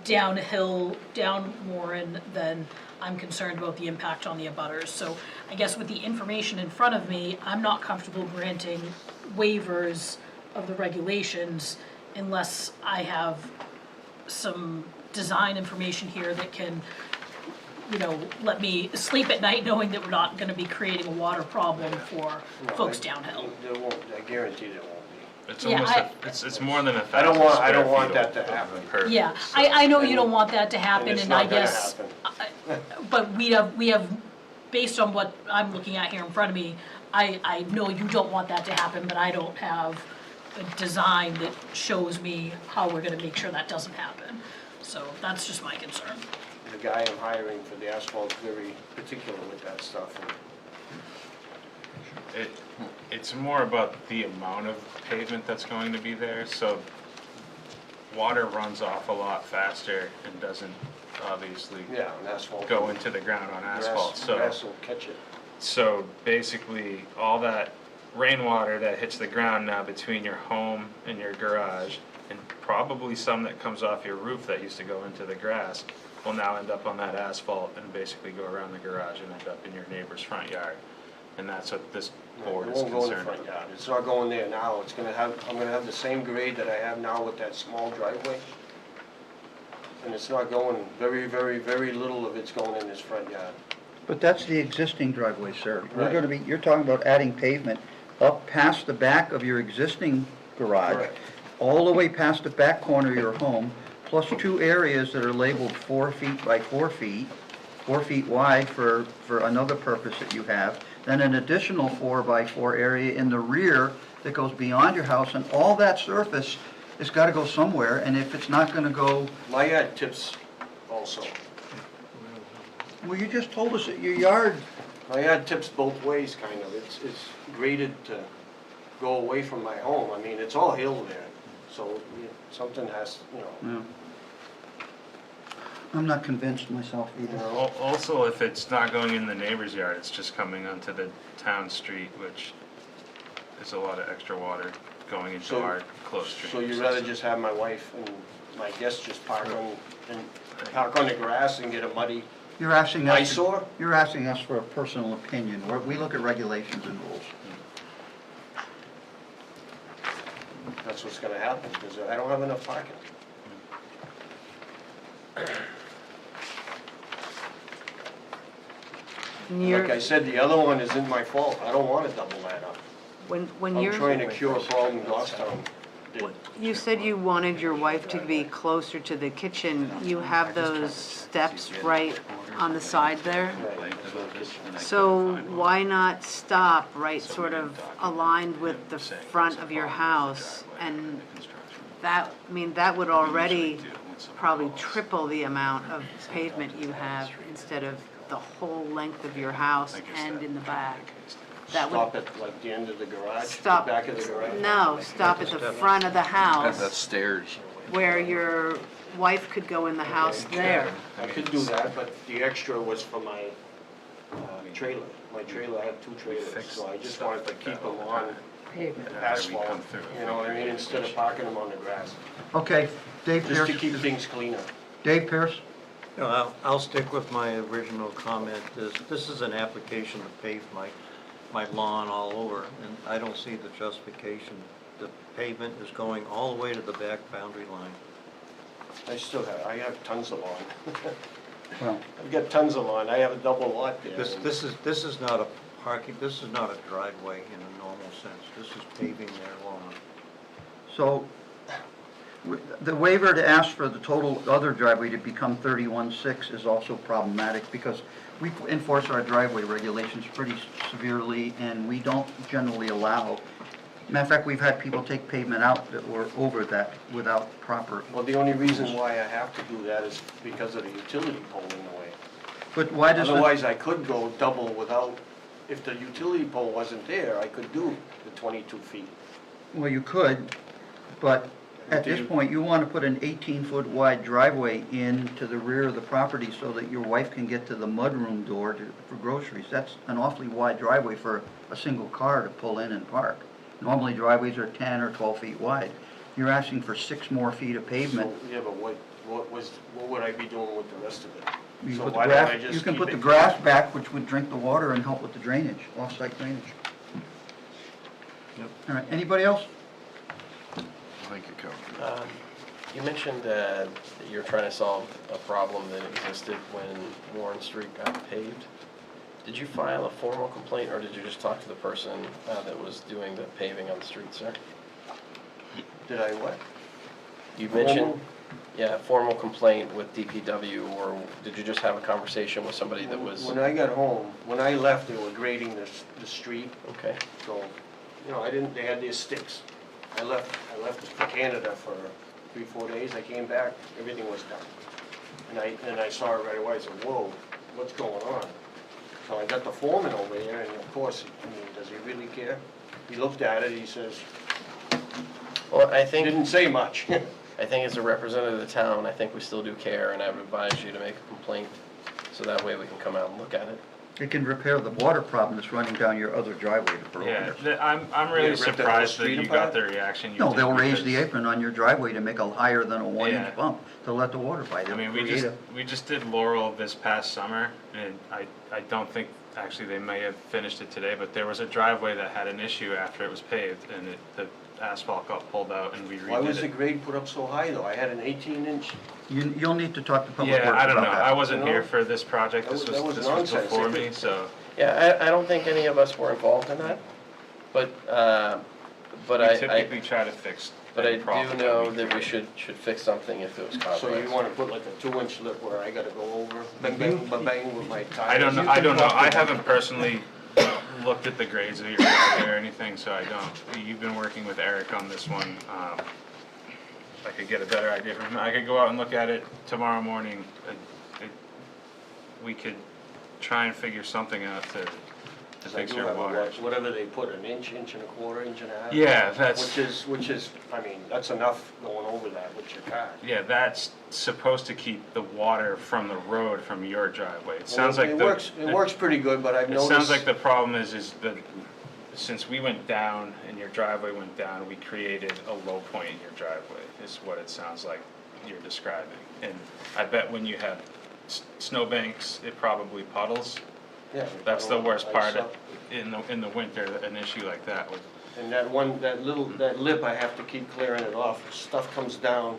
downhill, down Warren, then I'm concerned about the impact on the abutters. So I guess with the information in front of me, I'm not comfortable granting waivers of the regulations unless I have some design information here that can, let me sleep at night knowing that we're not gonna be creating a water problem for No, folks I- downhill. There won't, I guarantee there won't be. It's Yeah, almost, it's more than 1,000 I don't want square that feet to of happen. impervious. Yeah, I know you don't want that to happen, it's and I not gonna guess, happen. but we have, based on what I'm looking at here in front of me, I know you don't want that to happen, but I don't have a design that shows me how we're gonna make sure that doesn't happen. So that's just my concern. The guy I'm hiring for the asphalt's very particular with that stuff. And It's more about the amount of pavement that's going to be there, so water runs off a lot faster and doesn't obviously Yeah, and asphalt. go into the ground on asphalt, so. Grass will catch it. So basically, all that rainwater that hits the ground now between your home and your garage, and probably some that comes off your roof that used to go into the grass, will now end up on that asphalt and basically go around the garage and end up in your neighbor's front yard. And that's what this board It is won't go in the concerned front about. yard. It's not going there now. I'm gonna have the same grade that I have now with that small driveway. And it's not going, very, very, very little of it's going in this front yard. But that's the existing driveway, sir. Right. You're talking about adding pavement up past the back of your existing garage, Correct. all the way past the back corner of your home, plus two areas that are labeled 4 feet by 4 feet, 4 feet wide for another purpose that you have, then an additional 4 by 4 area in the rear that goes beyond your house, and all that surface has got to go somewhere, and if it's not going to go, My yard tips also. well, you just told us that your yard, My yard tips both ways, kind of. It's graded to go away from my home. I mean, it's all hill there. So something has, no. I'm not convinced myself either. Also, if it's not going in the neighbor's yard, it's just coming onto the town street, which is a lot of extra water going into So- our close stream. So you'd rather just have my wife and my guests just park on the grass and get a muddy You're asking us, eyesore? you're asking us for a personal opinion. We look at regulations and rules. That's what's gonna happen, because I don't have enough parking. Like I said, the other one isn't my fault. I don't wanna double that up. When I'm you're, trying to cure a problem Goffstown did. you said you wanted your wife to be closer to the kitchen, you have those steps right on the side there? So why not stop right sort of aligned with the front of your house? And that, that would already probably triple the amount of pavement you have instead of the whole length of your house and in the back. That would Stop at like the end of the garage, the stop, back of the garage? no, stop at the front of the house stairs. where your wife could go in the house there. I could do that, but the extra was for my trailer. My trailer, I have 2 trailers, fixed so I just stuff wanted to like keep that all them the on time. Pavement. After we asphalt, come through. you know what I mean, instead of parking them on the grass, Okay, Dave just to Pierce. keep things cleaner. Dave Pierce? No, I'll stick with my original comment. This is an application to pave my lawn all over, and I don't see the justification. The pavement is going all the way to the back boundary line. I have tons of lawn. Well, I've got tons of lawn, I have a double lot there. This is not a parking, this is not a driveway in a normal sense. This is paving their lawn. so the waiver to ask for the total other driveway to become 31.6 is also problematic because we enforce our driveway regulations pretty severely and we don't generally allow. Matter of fact, we've had people take pavement out that were over that without proper. Well, the only reason why I have to do that is because of the utility pole in the way. But why does Otherwise, I could go double without, if the utility pole wasn't there, I could do the 22 feet. Well, you could, but at this point, you want to put an 18-foot wide driveway into the rear of the property so that your wife can get to the mudroom door for groceries. That's an awfully wide driveway for a single car to pull in and park. Normally driveways are 10 or 12 feet wide. You're asking for 6 more feet of pavement. So, yeah, but what would I be doing with the rest of it? You So put the why don't I grass- just You can keep put it the clean? grass back, which would drink the water and help with the drainage, off-site drainage. All right, anybody else? I think it covered it. You mentioned that you're trying to solve a problem that existed when Warren Street got paved. Did you file a formal complaint, or did you just talk to the person that was doing the paving on the street, sir? Did I what? You mentioned, Formal? yeah, formal complaint with DPW, or did you just have a conversation with somebody that was, When I got home, when I left, they were grading the street, okay? so, you know, they had their sticks. I left for Canada for 3-4 days, I came back, everything was done. And I saw it right away, I said, whoa, what's going on? So I got the foreman over there, and of course, I mean, does he really care? He looked at it, he says, Well, I he think, didn't say much. I think as a representative of the town, I think we still do care, and I would advise you to make a complaint, so that way we can come out and look at it. It can repair the water problem that's running down your other driveway to Yeah, Berlin. I'm Yeah, really rip that whole surprised that street you got apart? the reaction you No, did. they'll raise the because- apron on your driveway to make a higher than a Yeah. 1-inch bump to let the water by. I They'll mean, create we just did Laurel this past summer, and I don't think, actually, they may have finished it today, but there was a driveway that had an issue after it was paved, and the asphalt got pulled out, and we Why was redid the it. grade put up so high, though? I had an 18-inch, You'll need to talk to Public Works Yeah, about I that. don't know, I wasn't You know? here for this project, That was this was nonsense. before me, so. Yeah, I don't think any of us were involved in that, but We I, typically try to fix but I any problem do know we that we create. should fix something if it was so complex. you wanna put like a 2-inch lip where I gotta go over, bang, bang, bang, bang with my tires? I don't know, You I can don't know, talk to I them. haven't personally looked at the grades of your driveway or anything, so I don't. You've been working with Eric on this one, I could get a better idea from him, I could go out and look at it tomorrow morning. We could try and figure something out to I fix do your have a water. whatever they put, an inch, inch and a quarter, inch and a half. Yeah, that's, Which is, I mean, that's enough going over that with your car. yeah, that's supposed to keep the water from the road from your driveway. It sounds like It the. works pretty good, but I've It noticed. sounds like the problem is that since we went down and your driveway went down, we created a low point in your driveway, is what it sounds like you're describing. And I bet when you have snowbanks, it probably puddles. Yeah, That's the worst ice part up. in the winter, an issue like that would. And that lip, I have to keep clearing it off. If stuff comes down,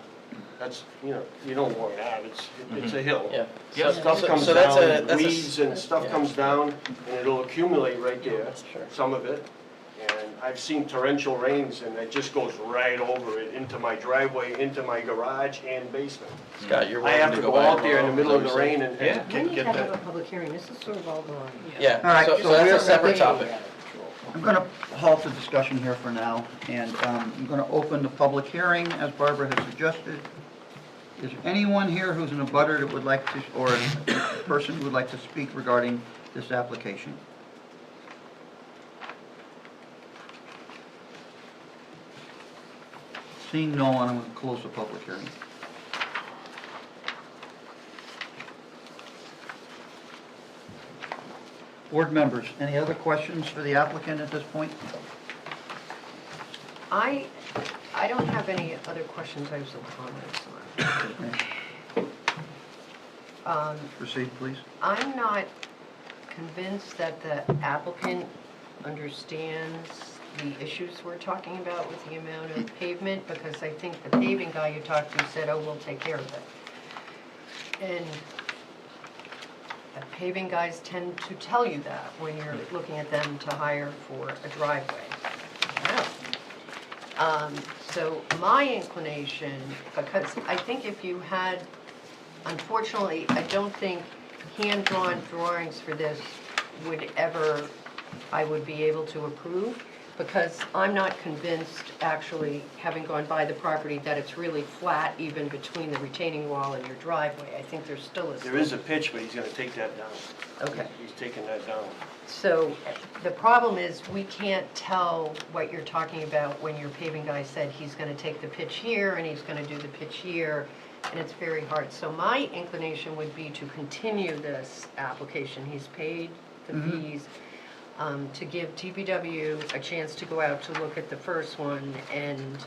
that's, you know where it at, it's a hill. Yeah. Yeah. Stuff So- comes so that's a- down, that's a s- weeds and stuff yeah. comes down, and it'll accumulate right there, Sure. some of it. And I've seen torrential rains, and it just goes right over it, into my driveway, into my garage and basement. Scott, you're I have welcome to to go by out there in tomorrow, the middle of is the that what you're rain and Yeah. and We need to get have a that. public hearing, this is sort of all going. saying? Yeah, All right, so so that's we're- a separate topic. I'm going to halt the discussion here for now, and I'm going to open the public hearing, as Barbara has suggested. Is there anyone here who's in a butter that would like to, or a person who would like to speak regarding this application? Seeing no one, I'm going to close the public hearing. Board members, any other questions for the applicant at this point? I don't have any other questions, I have some comments on. Proceed, please. I'm not convinced that the applicant understands the issues we're talking about with the amount of pavement, because I think the paving guy you talked to said, oh, we'll take care of it. And paving guys tend to tell you that when you're looking at them to hire for a driveway. So my inclination, because I think if you had, unfortunately, I don't think hand-drawn drawings for this I would be able to approve, because I'm not convinced, actually, having gone by the property, that it's really flat even between the retaining wall and your driveway. I think there's still a... There is a pitch, but he's gonna take that down. Okay. He's taking that down. So the problem is, we can't tell what you're talking about when your paving guy said he's gonna take the pitch here and he's gonna do the pitch here, and it's very hard. So my inclination would be to continue this application. He's paid the fees, to give DPW a chance to go out to look at the first one, and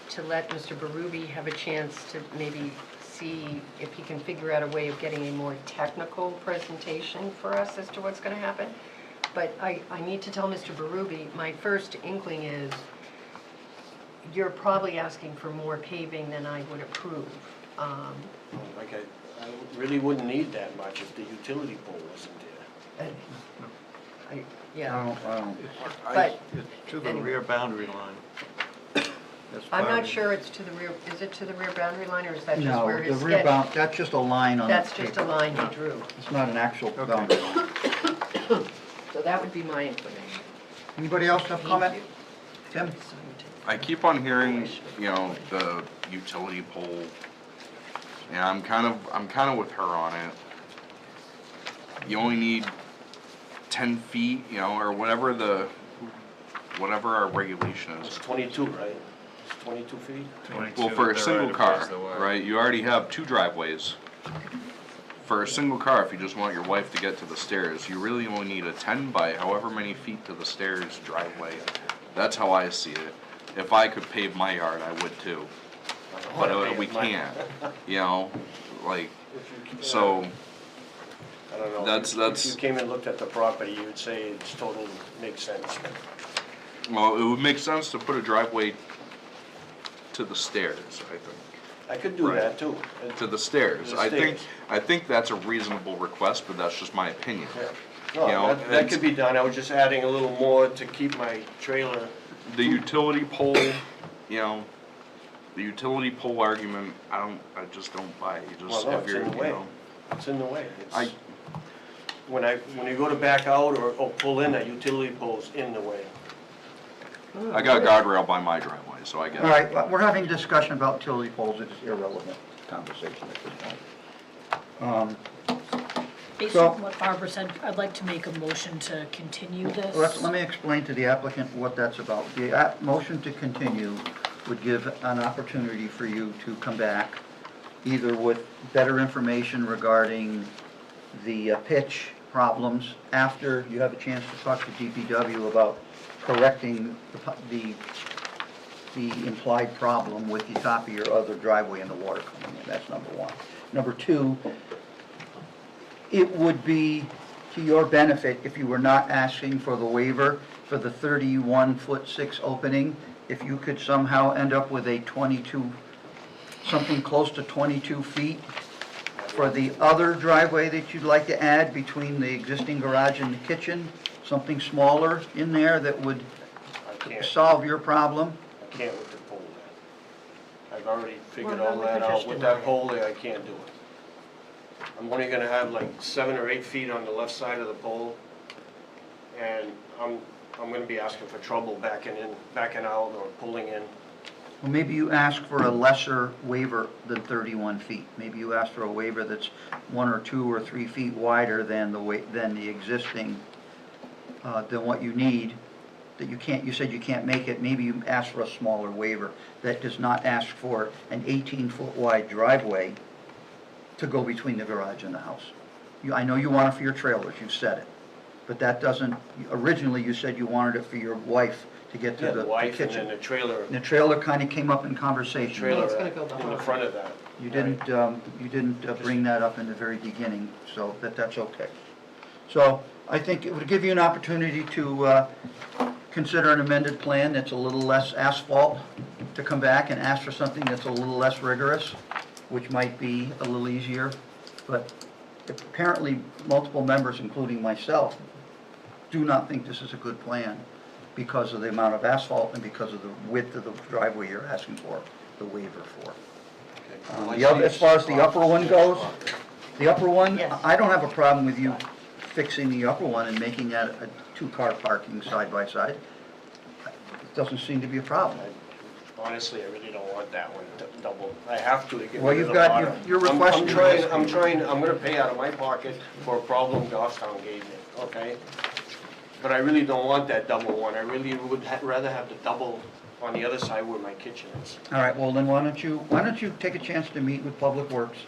to let Mr. Berube have a chance to maybe see if he can figure out a way of getting a more technical presentation for us as to what's going to happen. But I need to tell Mr. Berube, my first inkling is you're probably asking for more paving than I would approve. Like I really wouldn't need that much if the utility pole wasn't there. Yeah, I don't. but It's to the rear boundary line. That's I'm part not of- sure it's to the rear, is it to the rear boundary line, or is that just No, where the his rear sketch? bound, that's just a line on the That's just a paper. line he drew. It's not an actual boundary line. So that would be my inclination. Anybody else have comment? Tim? I keep on hearing, the utility pole, and I'm kind of with her on it. You only need 10 feet, or whatever our regulation It's is. 22, right? It's 22 feet? 22 Well, for a with the single right of car, ways the way. right, you already have 2 driveways. For a single car, if you just want your wife to get to the stairs, you really only need a 10 by however many feet to the stairs driveway. That's how I see it. If I could pave my yard, I would too. But we can't, so, I don't know. That's- If you came and looked at the property, you would say it's totally makes sense. well, it would make sense to put a driveway to the stairs, I think. I could do Right. that too. To the stairs. To the I think, stairs. I think that's a reasonable request, but that's just my opinion. Yeah. You No, know, that it's- could be done. I was just adding a little more to keep my trailer. The utility pole, the utility pole argument, I just don't buy it. You just, Well, no, if it's you're, in the way. you know. It's in the way. I- It's, when you go to back out or pull in, that utility pole's in the way. I got a guardrail by my driveway, so I get it. All right, well, we're having a discussion about utility poles. It's irrelevant conversation at this point. Based So- on what Barbara said, I'd like to make a motion to continue this. Let me explain to the applicant what that's about. The motion to continue would give an opportunity for you to come back, either with better information regarding the pitch problems, after you have a chance to talk to DPW about correcting the implied problem with the top of your other driveway and the water coming in. That's number one. Number two, it would be to your benefit if you were not asking for the waiver for the 31-foot-6 opening, if you could somehow end up with a 22, something close to 22 feet for the other driveway that you'd like to add between the existing garage and the kitchen, something smaller in there that would I can't, solve your problem. I can't with the pole there. I've already figured Well, all then we could that out. just With deny that it. pole there, I can't do it. I'm only gonna have like 7 or 8 feet on the left side of the pole. And I'm gonna be asking for trouble backing out or pulling in. Well, maybe you ask for a lesser waiver than 31 feet. Maybe you ask for a waiver that's 1 or 2 or 3 feet wider than the existing, than what you need, that you said you can't make it. Maybe you ask for a smaller waiver that does not ask for an 18-foot wide driveway to go between the garage and the house. I know you want it for your trailers, you said it, but that doesn't, originally you said you wanted it for your wife to get to Yeah, the the wife and kitchen. then the trailer, The trailer kind of came up in conversation. trailer It's gonna go in the behind. front of that. You didn't bring that up in the very beginning, so that's okay. So I think it would give you an opportunity to consider an amended plan that's a little less asphalt, to come back and ask for something that's a little less rigorous, which might be a little easier. But apparently, multiple members, including myself, do not think this is a good plan because of the amount of asphalt and because of the width of the driveway you're asking for, the waiver for. As far as the upper one goes, the upper one, Yes. I don't have a problem with you fixing the upper one and making that a two-car parking side by side. It doesn't seem to be a problem. Honestly, I really don't want that one double. I have to get Well, rid you've of the got- bottom. you're I'm requesting- trying, I'm gonna pay out of my pocket for a problem Goffstown gave me, okay? But I really don't want that double one. I really would rather have the double on the other side where my kitchen is. All right, well, then why don't you take a chance to meet with Public Works?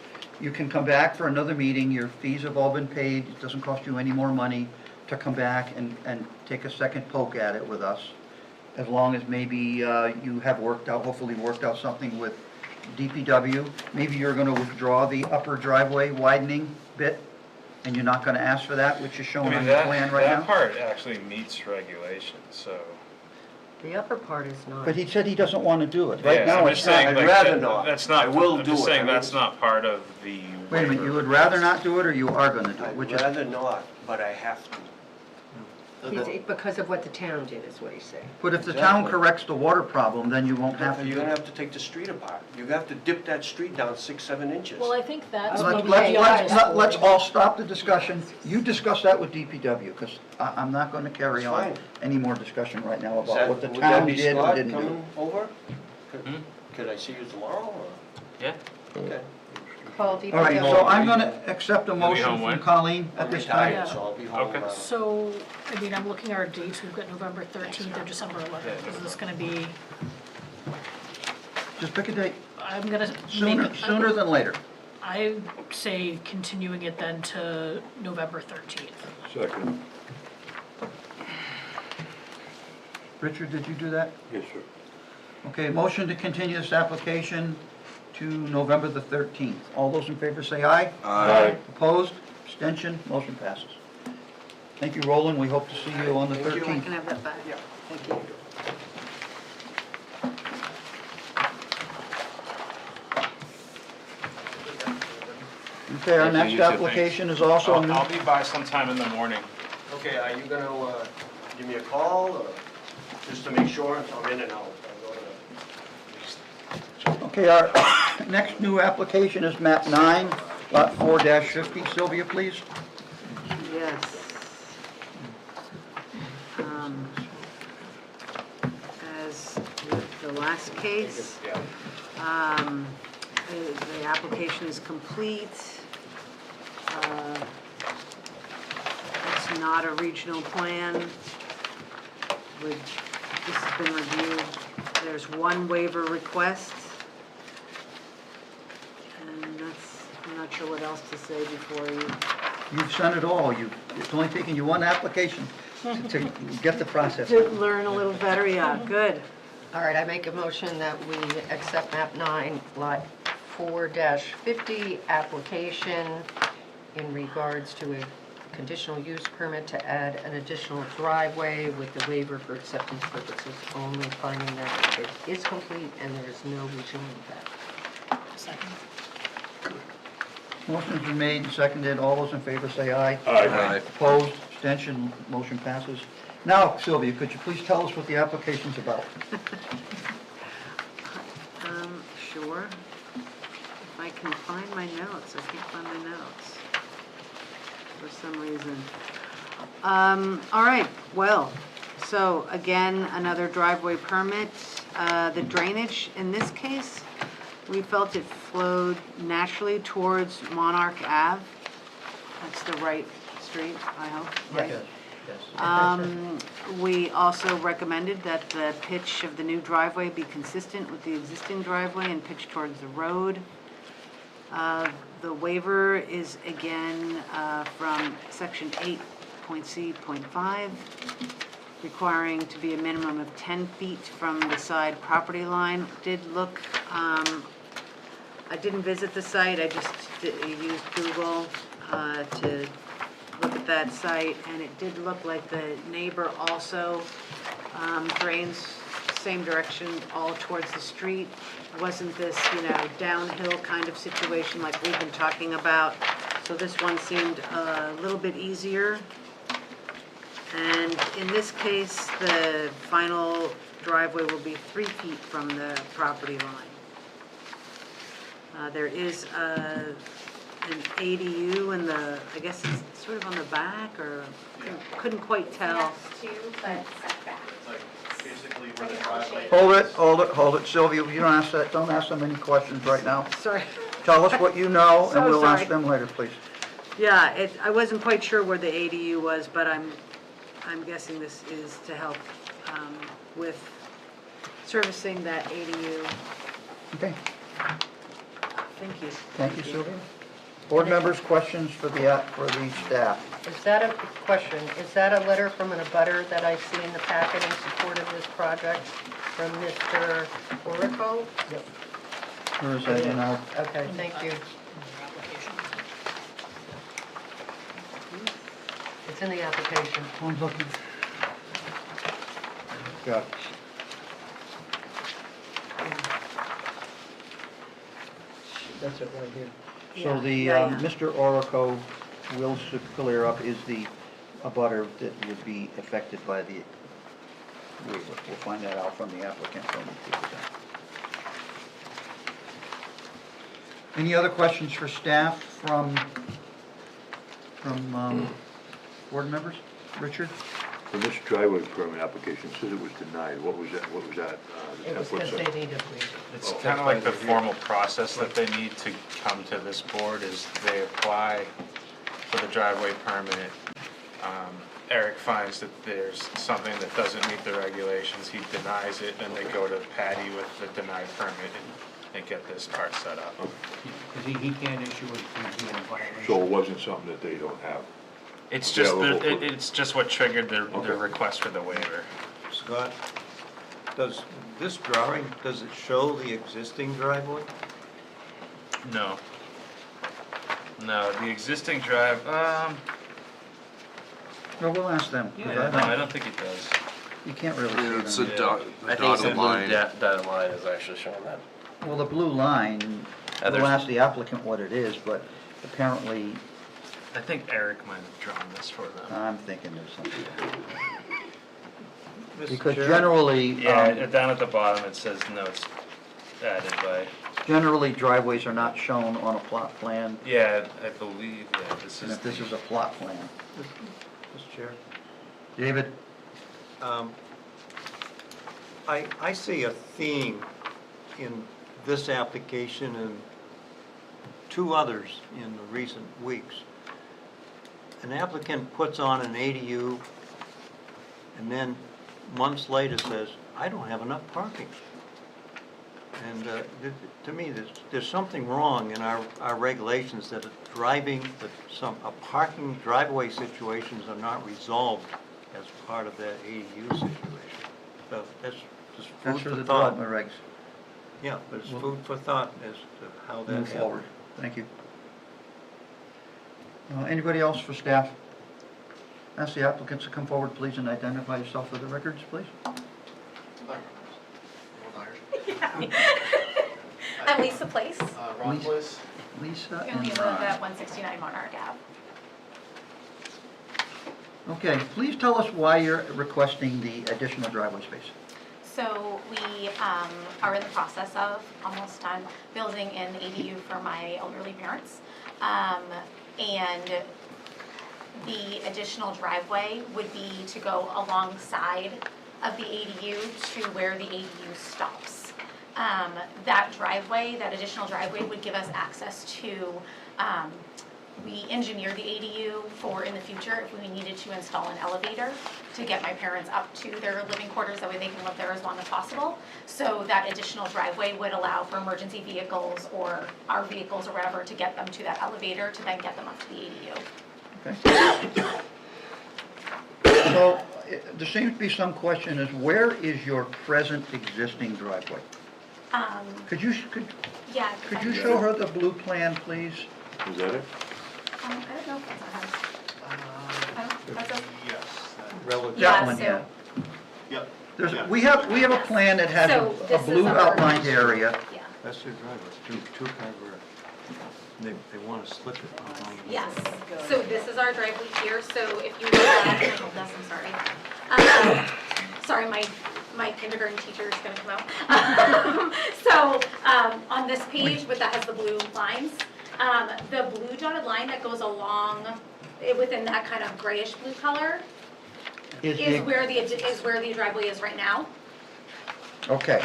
You can come back for another meeting, your fees have all been paid, it doesn't cost you any more money to come back and take a second poke at it with us. As long as maybe you have hopefully worked out something with DPW. Maybe you're gonna withdraw the upper driveway widening bit, and you're not gonna ask for that, which is I shown mean, on the plan right that now. part actually meets regulations, so. The upper part is not. But he said he doesn't wanna do it. Right Yeah, now, I'm it's just not. saying, I'd like, rather that- not. That's not, I will I'm do just it. saying I mean, that's not part of the Wait a minute, you would rather not do it, or you are gonna do it? I'd Which is, rather not, but I have to. Because of what the town did, is what he's saying. but if the town Exactly. corrects the water problem, then you won't have to You're do gonna it. have to take the street apart. You have to dip that street down 6, 7 inches. Well, I think that's Let's, what we let's, let's, realized. let's all stop the discussion. You discuss that with DPW, because I'm not gonna carry That's on fine. any more discussion right now Is about that- what the would that town be did or Scott didn't do. coming over? Hmm? Could I see you tomorrow, or? Yeah. Okay. Call DPW. All right, so I'm gonna accept a be motion home from when? Colleen at I'm this time. retired, so I'll be home. Okay. So, I mean, I'm looking at our dates, we've got November 13th or December 11th. Is this gonna be, Just pick a date, I'm gonna sooner, make, sooner than later. I say continuing it then to November 13th. Second. Richard, did you do that? Yes, sir. Okay, motion to continue this application to November the 13th. All those in favor say aye. Aye. Opposed? Abstention? Motion passes. Thank you, Roland. We hope to see you on the Thank you. I 13th. can have that back. Yeah. Thank you. Okay, our next application is also, I'll be by sometime in the morning. Okay, are you gonna, give me a call, or just to make sure I'm in and out? I go to- okay, our next new application is map 9, lot 4-50. Sylvia, please. Yes. As with the last case, the application is complete. It's not a regional plan. This has been reviewed. There's one waiver request. And I'm not sure what else to say before you. You've sent it all. It's only taken you one application to get the process. To learn a little better, yeah, good. All right, I make a motion that we accept map 9, lot 4-50 application in regards to a conditional use permit to add an additional driveway with the waiver for acceptance purposes only, finding that it is complete and there is no regional impact. Second. Motion's been made and seconded. All those in favor say aye. Aye. Opposed? Abstention? Motion passes. Now, Sylvia, could you please tell us what the application's about? Sure. If I can find my notes, I can't find my notes for some reason. All right, well, so again, another driveway permit. The drainage in this case, we felt it flowed naturally towards Monarch Ave. That's the right street, I hope, right? We also recommended that the pitch of the new driveway be consistent with the existing driveway and pitch towards the road. The waiver is again from section 8.c.5, requiring to be a minimum of 10 feet from the side property line. Did look, I didn't visit the site, I just used Google to look at that site, and it did look like the neighbor also drains same direction all towards the street. Wasn't this, downhill kind of situation like we've been talking about? So this one seemed a little bit easier. And in this case, the final driveway will be 3 feet from the property line. There is an ADU in the, I guess it's sort of on the back, or couldn't quite tell. Yes, too, but setback. Basically where the driveway. Hold it, Sylvia, you don't ask them any questions right now. Sorry. Tell us what you know, and So we'll ask sorry. them later, please. Yeah, I wasn't quite sure where the ADU was, but I'm guessing this is to help with servicing that ADU. Okay, Thank you. thank you, Sylvia. Board members, questions for the staff? Is that a question, is that a letter from an abutter that I see in the packet in support of this project from Mr. Orico? Or is that in our, Okay, thank you. It's in the application. I'm looking. Got it. That's it right here. So the, Mr. Orico will clear up is the abutter that would be affected by the waiver. We'll find that out from the applicant when we get to that. Any other questions for staff from board members? Richard? When this driveway permit application said it was denied, what was that? It was because they needed to leave. It's kind of like the formal process that they need to come to this board is they apply for the driveway permit. Eric finds that there's something that doesn't meet the regulations, he denies it, and they go to Patty with the denied permit and get this part set up. Because he can't issue it if he's in violation. So it wasn't something that they don't have? It's just, Available. it's just what triggered their Okay. request for the waiver. Scott, does this drawing, does it show the existing driveway? No. No, the existing drive, No, we'll ask them. 'cause no, I don't think it does. You can't really It's see a them. I think the blue dotted line is actually showing that. Well, the blue line, we'll there's- ask the applicant what it is, but apparently, I think Eric might have drawn this for them. I'm thinking there's something. Mr. Because Chair? generally, Yeah, down at the bottom it says notes added by, generally driveways are not shown on a plot plan, yeah, I believe, yeah, this and is. if this is a plot plan. Mr. Chair? David? I see a theme in this application and two others in the recent weeks. An applicant puts on an ADU and then months later says, I don't have enough parking. And to me, there's something wrong in our regulations that a parking driveway situations are not resolved as part of that ADU situation. So that's just That's food for for the thought. development regs. Yeah, but it's food for thought as to how that Move happened. forward. Thank you. Anybody else for staff? Ask the applicants to come forward, please, and identify yourself for the records, please. I'm Lisa Place, Ron Lisa. Bliss? Lisa and we and live Ron. at 169 Monarch Ave. Okay, please tell us why you're requesting the additional driveway space. So we are in the process of, almost done, building an ADU for my elderly parents. And the additional driveway would be to go alongside of the ADU to where the ADU stops. That driveway, that additional driveway would give us access to we engineered the ADU for in the future if we needed to install an elevator to get my parents up to their living quarters, that way they can live there as long as possible. So that additional driveway would allow for emergency vehicles or our vehicles or whatever to get them to that elevator to then get them up to the ADU. Okay. So, there seems to be some question is where is your present existing driveway? Could you Yeah. could you show her the blue plan, please? Is that it? I don't know if that's on house. I don't, that's a, Yes. Relative. That Yeah, one, so- yeah. Yep. There's, Yeah. we have a plan that has So a this is blue our- outlined area. yeah. That's their driveway, two-car garage. They want to slip it along. the- Yes, so this is our driveway here, so if you look at, hold this, I'm sorry. Sorry, my kindergarten teacher is gonna come out. So, on this page, that has the blue lines, the blue dotted line that goes along, within that kind of grayish blue color, is the- where the driveway is right now. Okay,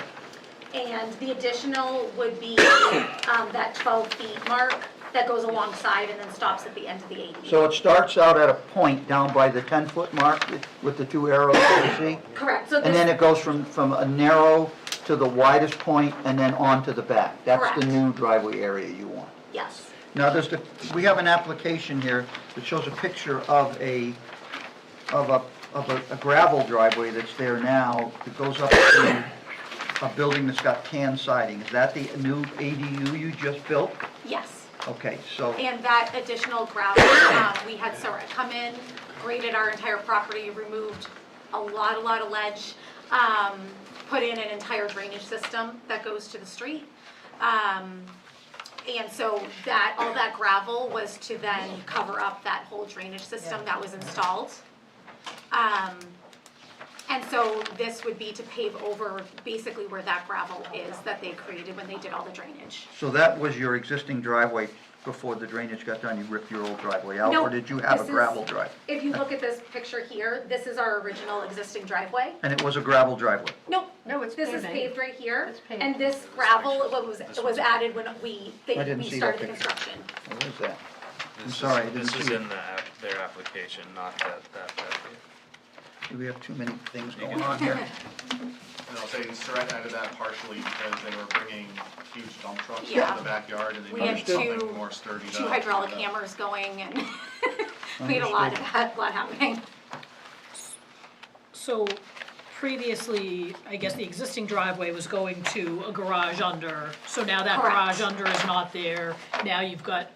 And the additional would be, that 12 feet mark that goes alongside and then stops at the end of the ADU. so it starts out at a point down by the 10-foot mark with the two arrows, you see? Correct, so And then this, it goes from a narrow to the widest point and then on to the back. That's the Correct. new driveway area you want. yes, Now, we have an application here that shows a picture of a gravel driveway that's there now that goes up to a building that's got tan siding. Is that the new ADU you just built? yes. Okay, so, And that additional gravel, we had Sarah come in, graded our entire property, removed a lot of ledge, put in an entire drainage system that goes to the street. And so all that gravel was to then cover up that whole drainage system that was installed. And so this would be to pave over basically where that gravel is that they created when they did all the drainage. so that was your existing driveway before the drainage got done? You ripped your old driveway out? No, Or did you have a this is- gravel drive? If you look at this picture here, this is our original existing driveway. And it was a gravel driveway? Nope. No, it's This is paving. paved right here, It's paved. and this gravel was added when we didn't see that started the picture. construction. What is that? I'm This is- sorry, I didn't This is see it. in their application, not that. Do we have too many things You going can- on here? And I'll say, Surratt added that partially because they were bringing huge dump trucks Yeah. into the backyard and they We had needed something two- more sturdy. Two hydraulic hammers going, and we had a lot happening. So previously, I guess the existing driveway was going to a garage under, so now that Correct. garage under is not there. Now you've got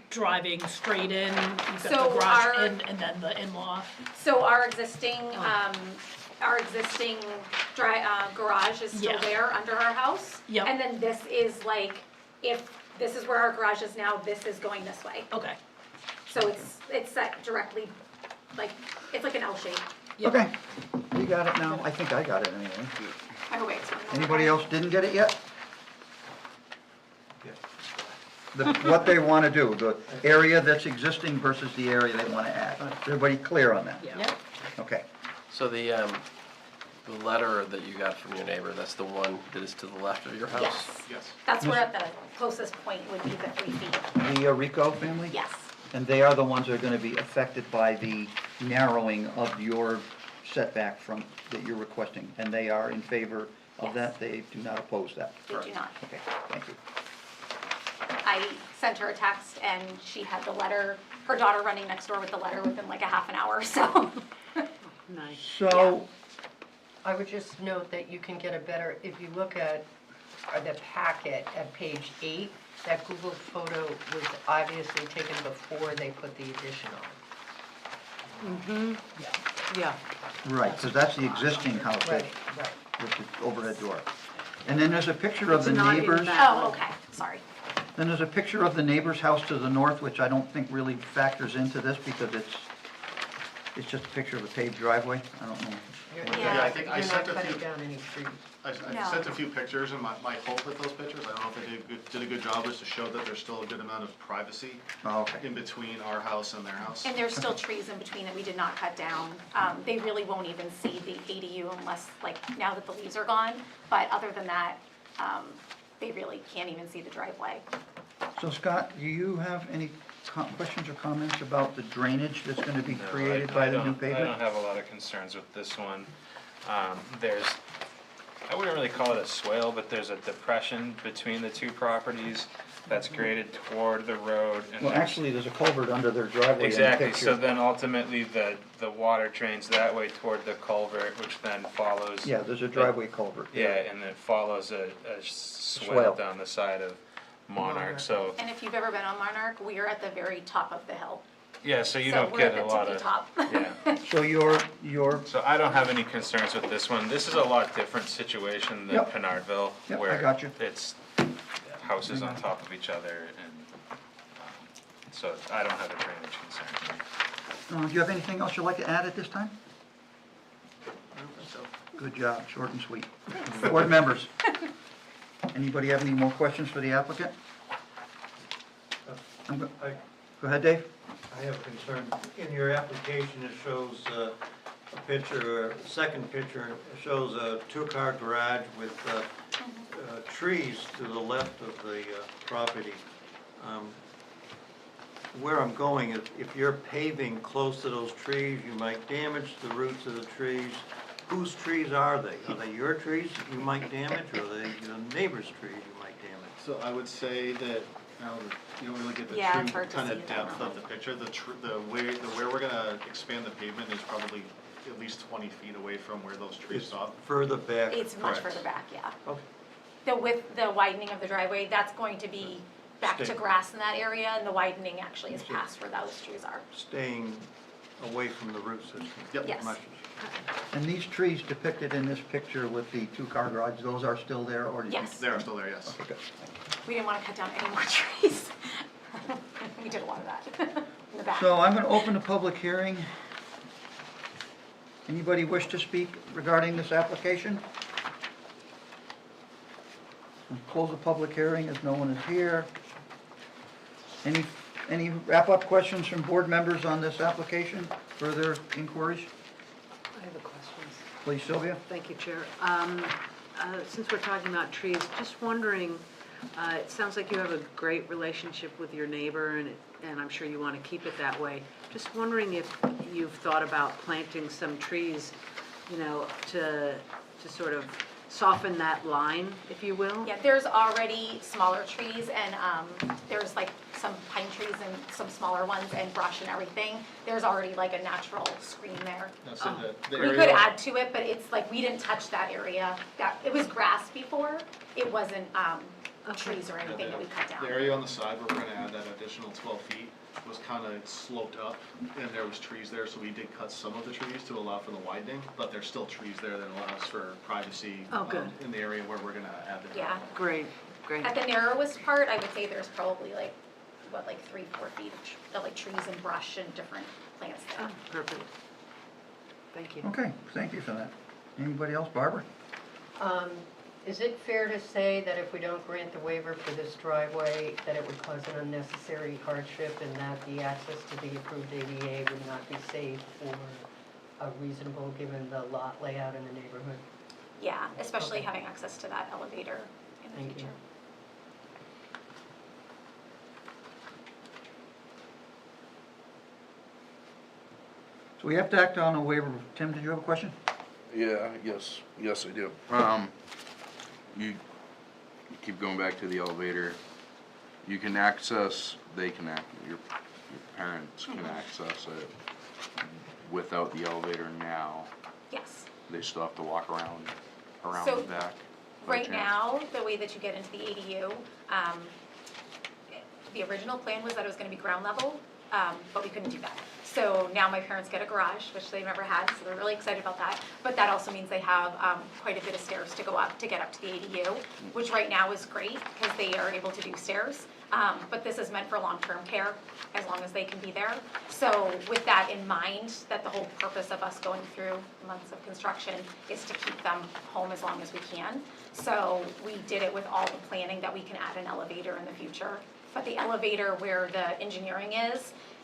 driving straight in, you've got So the garage our- in, and then the in-law. So our existing garage is still Yeah. there under our house. Yep. And then this is like, if this is where our garage is now, this is going this way. Okay. So it's set directly, like, it's like an L shape. Yep. Okay, you got it now. I think I got it anyway. I hope it's. Anybody else didn't get it yet? What they want to do, the area that's existing versus the area they want to add. Is everybody clear on that? Yeah. Okay. So the letter that you got from your neighbor, that's the one that is to the left of your house? Yes. Yes. That's where at the closest point would be the 3 feet. The Rico family? Yes. And they are the ones that are going to be affected by the narrowing of your setback that you're requesting. And they are in favor of Yes. that? They do not oppose that? They do not. Okay, thank you. I sent her a text and she had the letter, her daughter running next door with the letter within like a half an hour, so. Nice. So, I would just note that you can get a better, if you look at the packet at page 8, that Google photo was obviously taken before they put the addition on. Yeah. right, because that's the existing house Right, right. with the overhead door. And then there's a picture of It's the not in neighbors. that. Oh, okay, sorry. Then there's a picture of the neighbor's house to the north, which I don't think really factors into this because it's just a picture of a paved driveway. I don't know. Yeah, I think I sent a You're not few, cutting down any trees. I No. sent a few pictures and my hope with those pictures, I don't know if they did a good job, is to show that there's still a good amount of privacy Oh, okay. in between our house and their house. And there's still trees in between that we did not cut down. They really won't even see the ADU unless, like, now that the leaves are gone. But other than that, they really can't even see the driveway. So Scott, do you have any questions or comments about the drainage that's gonna be No, created I by the new don't- pavement? I don't have a lot of concerns with this one. There's, I wouldn't really call it a swale, but there's a depression between the two properties that's created toward the road. And Well, there's- actually, there's a culvert under their driveway in the Exactly, picture. so then ultimately the water drains that way toward the culvert, which then follows. Yeah, there's a driveway culvert. Yeah, and it follows a swell Swell. down the side of Monarch, so, And if you've ever been on Monarch, we are at the very top of the hill. yeah, so you So don't we're get at a the lot tippy of, top. yeah. So your, So I don't have any concerns with this one. This is a lot different situation than Yep. Penardville, Yep, I where got you. it's houses on top of each other, and so I don't have a drainage concern. do you have anything else you'd like to add at this time? Good job, short and sweet. Board members, anybody have any more questions for the applicant? Go ahead, Dave. I have a concern. In your application, it shows a picture, a second picture, it shows a two-car garage with trees to the left of the property. Where I'm going is if you're paving close to those trees, you might damage the roots of the trees. Whose trees are they? Are they your trees that you might damage, or are they the neighbor's trees you might damage? So I would say that, you don't really get the Yeah, it's true hard to kind see of it depth that of the picture. Where we're gonna expand the pavement is probably at least 20 feet away from where those trees It's stop. further back. It's much Correct. further back, yeah. Okay. The widening of the driveway, that's going to be back to Stay. grass in that area, and the widening actually is past where those trees are. Staying away from the root system. Yep. Yes. Much And these trees depicted in this picture with the two-car garage, those are still there, or did you? Yes. They are still there, yes. Okay, good. We didn't want to cut down any more trees. We did a lot of that in the back. So I'm gonna open the public hearing. Anybody wish to speak regarding this application? I'll close the public hearing as no one is here. Any wrap-up questions from board members on this application? Further inquiries? I have a question. Please, Sylvia. Thank you, Chair. Since we're talking about trees, just wondering, it sounds like you have a great relationship with your neighbor, and I'm sure you want to keep it that way. Just wondering if you've thought about planting some trees, to sort of soften that line, if you will? Yeah, there's already smaller trees, and there's like some pine trees and some smaller ones and brush and everything. There's already like a natural screen there. No, so the We area- could add to it, but it's like, we didn't touch that area. It was grass before, it wasn't trees or anything that we cut down. The area on the side where we're gonna add that additional 12 feet was kind of sloped up, and there was trees there, so we did cut some of the trees to allow for the widening, but there's still trees there that allows for privacy Oh, good. in the area where we're gonna add the Yeah. Great, great. At the narrowest part, I would say there's probably like 3-4 feet of like trees and brush and different plants there. Oh, perfect. Thank you. Okay, thank you for that. Anybody else? Barbara? Is it fair to say that if we don't grant the waiver for this driveway, that it would cause an unnecessary hardship and that the access to the approved ADA would not be safe or reasonable given the lot layout in the neighborhood? Yeah, especially Okay. having access to that elevator in the Thank you. future. So we have to act on a waiver. Tim, did you have a question? Yeah, yes, I do. You keep going back to the elevator. You can access, your parents can access it without the elevator now. Yes. They still have to walk around So, the back. by Right chance. now, the way that you get into the ADU, the original plan was that it was gonna be ground level, but we couldn't do that. So now my parents get a garage, which they've never had, so they're really excited about that. But that also means they have quite a bit of stairs to go up to get up to the ADU, which right now is great because they are able to do stairs. But this is meant for long-term care, as long as they can be there. So with that in mind, that the whole purpose of us going through months of construction is to keep them home as long as we can. So we did it with all the planning that we can add an elevator in the future. But the elevator where the engineering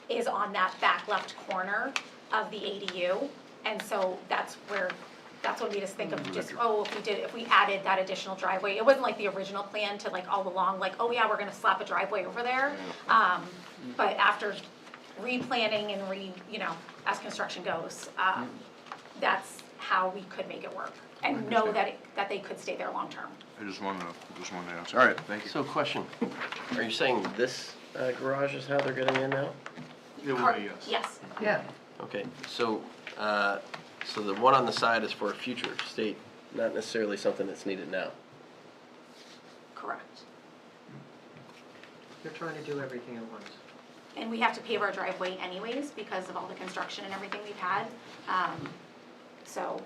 is on that back left corner of the ADU. And so that's where that's what made us think of just, oh, if we added that additional driveway. It wasn't like the original plan to like all along, like, oh yeah, we're gonna slap a driveway over there. But after replanning and as construction goes, that's how we could make it work. And know that they could stay there long-term. I just wanted to ask. All right, thank you. So question, are you saying this garage is how they're getting in now? It will be, yes. Yes, Yeah. Okay, so, so the one on the side is for a future state, not necessarily something that's needed now. correct. You're trying to do everything at once. And we have to pave our driveway anyways because of all the construction and everything we've had. So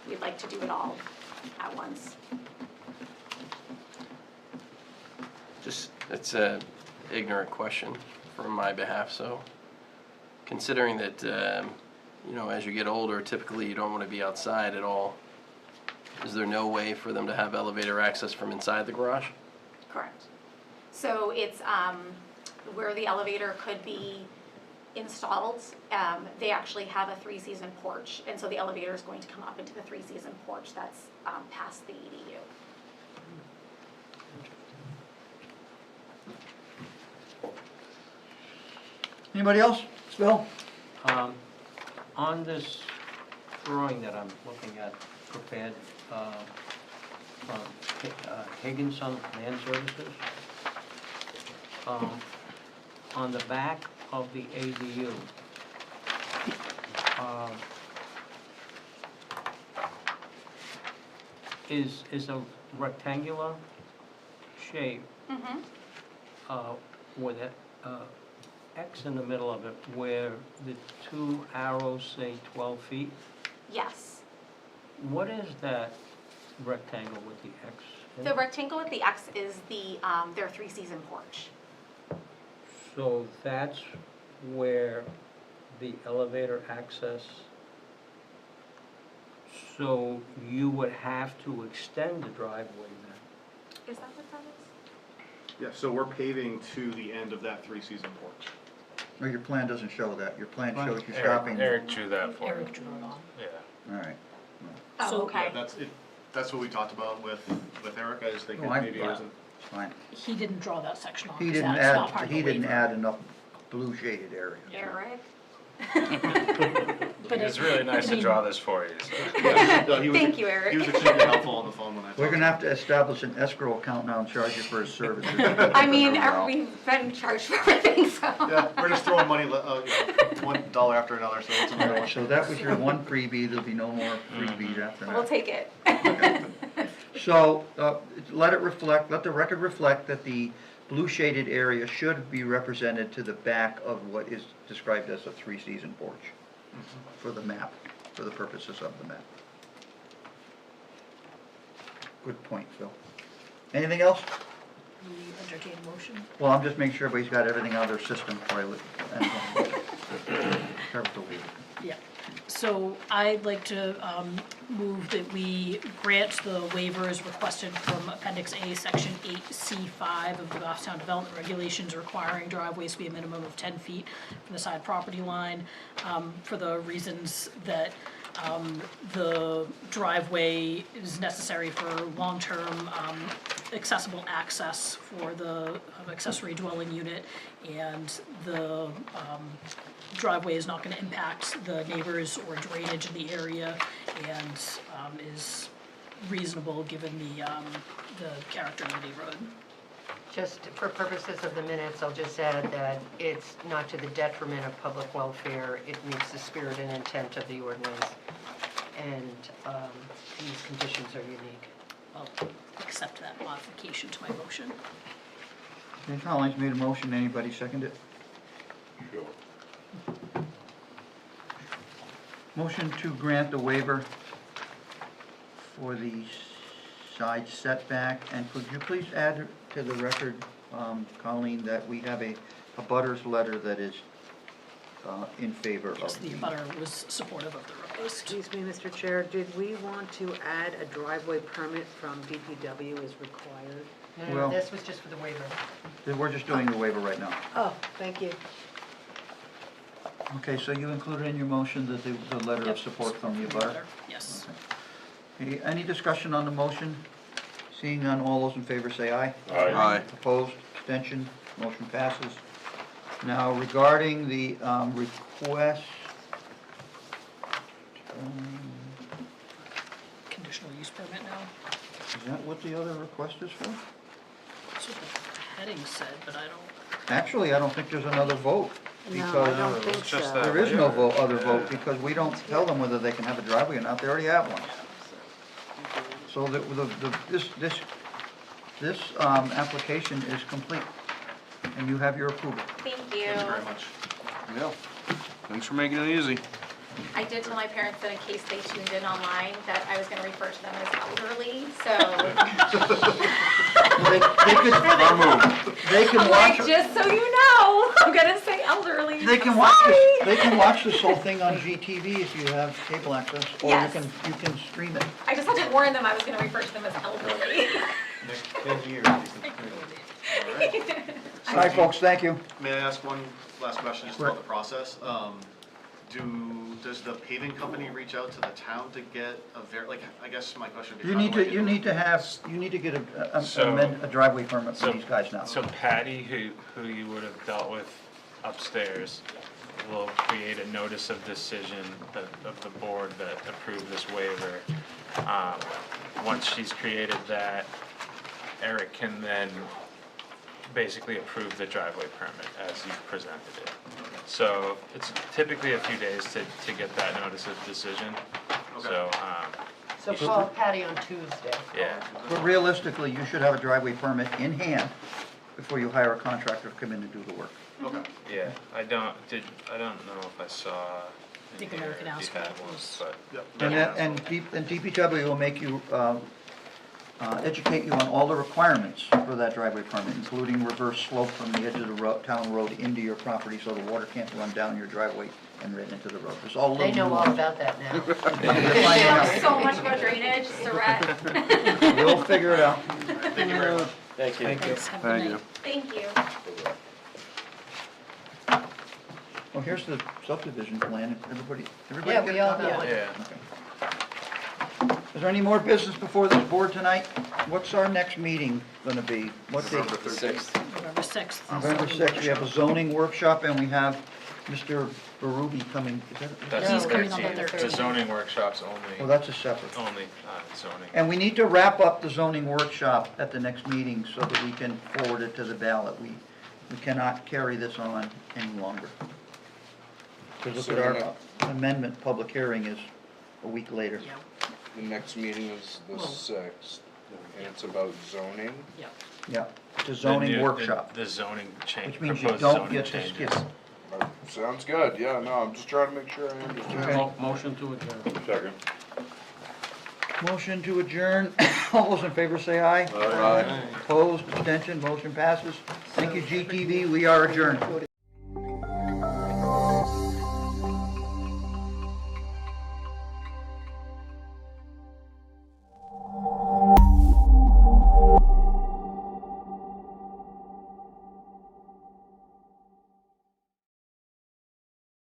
we'd like to do it all at once. Just, it's a ignorant question from my behalf, so considering that, as you get older, typically you don't want to be outside at all, is there no way for them to have elevator access from inside the garage? Correct. So it's where the elevator could be installed. They actually have a 3-season porch, and so the elevator is going to come up into the 3-season porch that's past the EDU. Anybody else? Bill? On this drawing that I'm looking at, prepared from Higginson Land Services, on the back of the ADU, is a rectangular shape with a X in the middle of it where the two arrows say 12 feet. Yes. What is that rectangle with the X? in The it? rectangle with the X is their 3-season porch. So that's where the elevator access, so you would have to extend the driveway then? Is that what that is? Yeah, so we're paving to the end of that 3-season porch. Or your plan doesn't show that. Your plan shows you Eric, stopping. Eric drew that for Eric me. drew it on. Yeah. All right. Oh, So- okay. Yeah, that's what we talked about with Erica, is thinking Oh, I- maybe it wasn't. It's fine. He didn't draw that section on, He 'cause didn't that's not part add, of the he didn't waiver. add enough blue shaded area. Eric? But It's really nice to draw this for you. So. No, he was- Thank you, Eric. He was extremely helpful on the phone when I talked. We're gonna have to establish an escrow account now and charge you for his services. I mean, we've been charged for everything, so. Yeah, we're just throwing money, $1 after another, so it's another one. So that was your one freebie, there'll be no more freebies after We'll that. take it. So, let the record reflect that the blue shaded area should be represented to the back of what is described as a 3-season porch for the map, for the purposes of the map. Good point, Phil. Anything else? We entertain a motion. Well, I'm just making sure everybody's got everything out of their system before I start with the waiver. Yeah. So I'd like to move that we grant the waivers requested from Appendix A, Section 8C5 of the Goffstown Development Regulations requiring driveways to be a minimum of 10 feet from the side property line, for the reasons that the driveway is necessary for long-term accessible access for the accessory dwelling unit, and the driveway is not gonna impact the neighbors or drainage in the area, and is reasonable given the character of the road. Just for purposes of the minutes, I'll just add that it's not to the detriment of public welfare. It meets the spirit and intent of the ordinance, and these conditions are unique. I'll accept that modification to my motion. Okay, Collins made a motion, anybody second it? Sure. Motion to grant the waiver for the side setback, and could you please add to the record, Colleen, that we have a butters letter that is in favor of Yes, the abutter was supportive of the request. Excuse me, Mr. Chair, did we want to add a driveway permit from DPW as required? No, Well- this was just for the waiver. We're just doing the waiver right now. Oh, thank you. Okay, so you included in your motion that the letter of Yep, support from the the abutter? letter, yes. Okay. Any discussion on the motion? Seeing none, all those in favor say aye. Aye. Opposed, abstention, motion passes. Now regarding the request, Conditional use permit now, is that what the other request is for? that's what the heading said, but I don't. Actually, I don't think there's another vote. No, I Because don't think just so. that. there is no vote, other vote, because we don't tell them whether they can have a driveway or not, they already have one. So this application is complete, and you have your approval. Thank you. Thank you very much. Yeah. Thanks for making it easy. I did tell my parents that in case they tuned in online, that I was gonna refer to them as elderly, so. They could, they can I'm watch, like, just so you know, I'm gonna say elderly. they can I'm watch sorry. this, they can watch this whole thing on GTV if you have cable access, or Yes. you can stream it. I just had to warn them I was gonna refer to them as elderly. Next 10 years, you can screen it. All right, folks, thank you. May I ask one last question just about the process? Does the paving company reach out to the town to get I guess my question would be. You how need do I to, get you a- need to get So- a driveway permit for so- these guys now. So Patty, who you would have dealt with upstairs, will create a notice of decision of the board that approved this waiver. Once she's created that, Eric can then basically approve the driveway permit as you've presented it. So it's typically a few days to get that notice of decision. So, So call Patty on Tuesday. yeah. But realistically, you should have a driveway permit in hand before you hire a contractor to come in and do the work. Okay. Yeah, I don't know if I saw. I think in here American if you had Asphalt one, was- but- Yep. And DPW will make you, educate you on all the requirements for that driveway permit, including reverse slope from the edge of the town road into your property so the water can't run down your driveway and right into the road. There's all They little know all nuances. about that now. You're They finding know out. so much about drainage, Surratt. We'll figure it out. Thank you very much. Thank you. Thanks, have a good Thank night. you. Thank you. Well, here's the subdivision plan. Everybody Yeah, get we a all copy? got one. Yeah. Is there any more business before this board tonight? What's our next meeting gonna be? What date? November 6th. November 6th. November 6th, we have a zoning workshop, and we have Mr. Barubi coming. Is that- That's He's the coming on the 13th. The 13th. zoning workshops Oh, only, that's a separate. zoning. And we need to wrap up the zoning workshop at the next meeting so that we can forward it to the ballot. We cannot carry this on any longer. Because look at our amendment, public hearing is a week later. Yeah, The next meeting is the Well- 6th, and it's about zoning. yeah. Yeah, it's a zoning workshop, The zoning change, which means you proposed don't zoning get to changes. skip. Sounds good, yeah, no, I'm just trying to make sure I understand. Motion to adjourn. Second. Motion to adjourn. All those in favor say aye. Aye. Opposed, abstention, motion passes. Thank you, GTV, we are adjourned.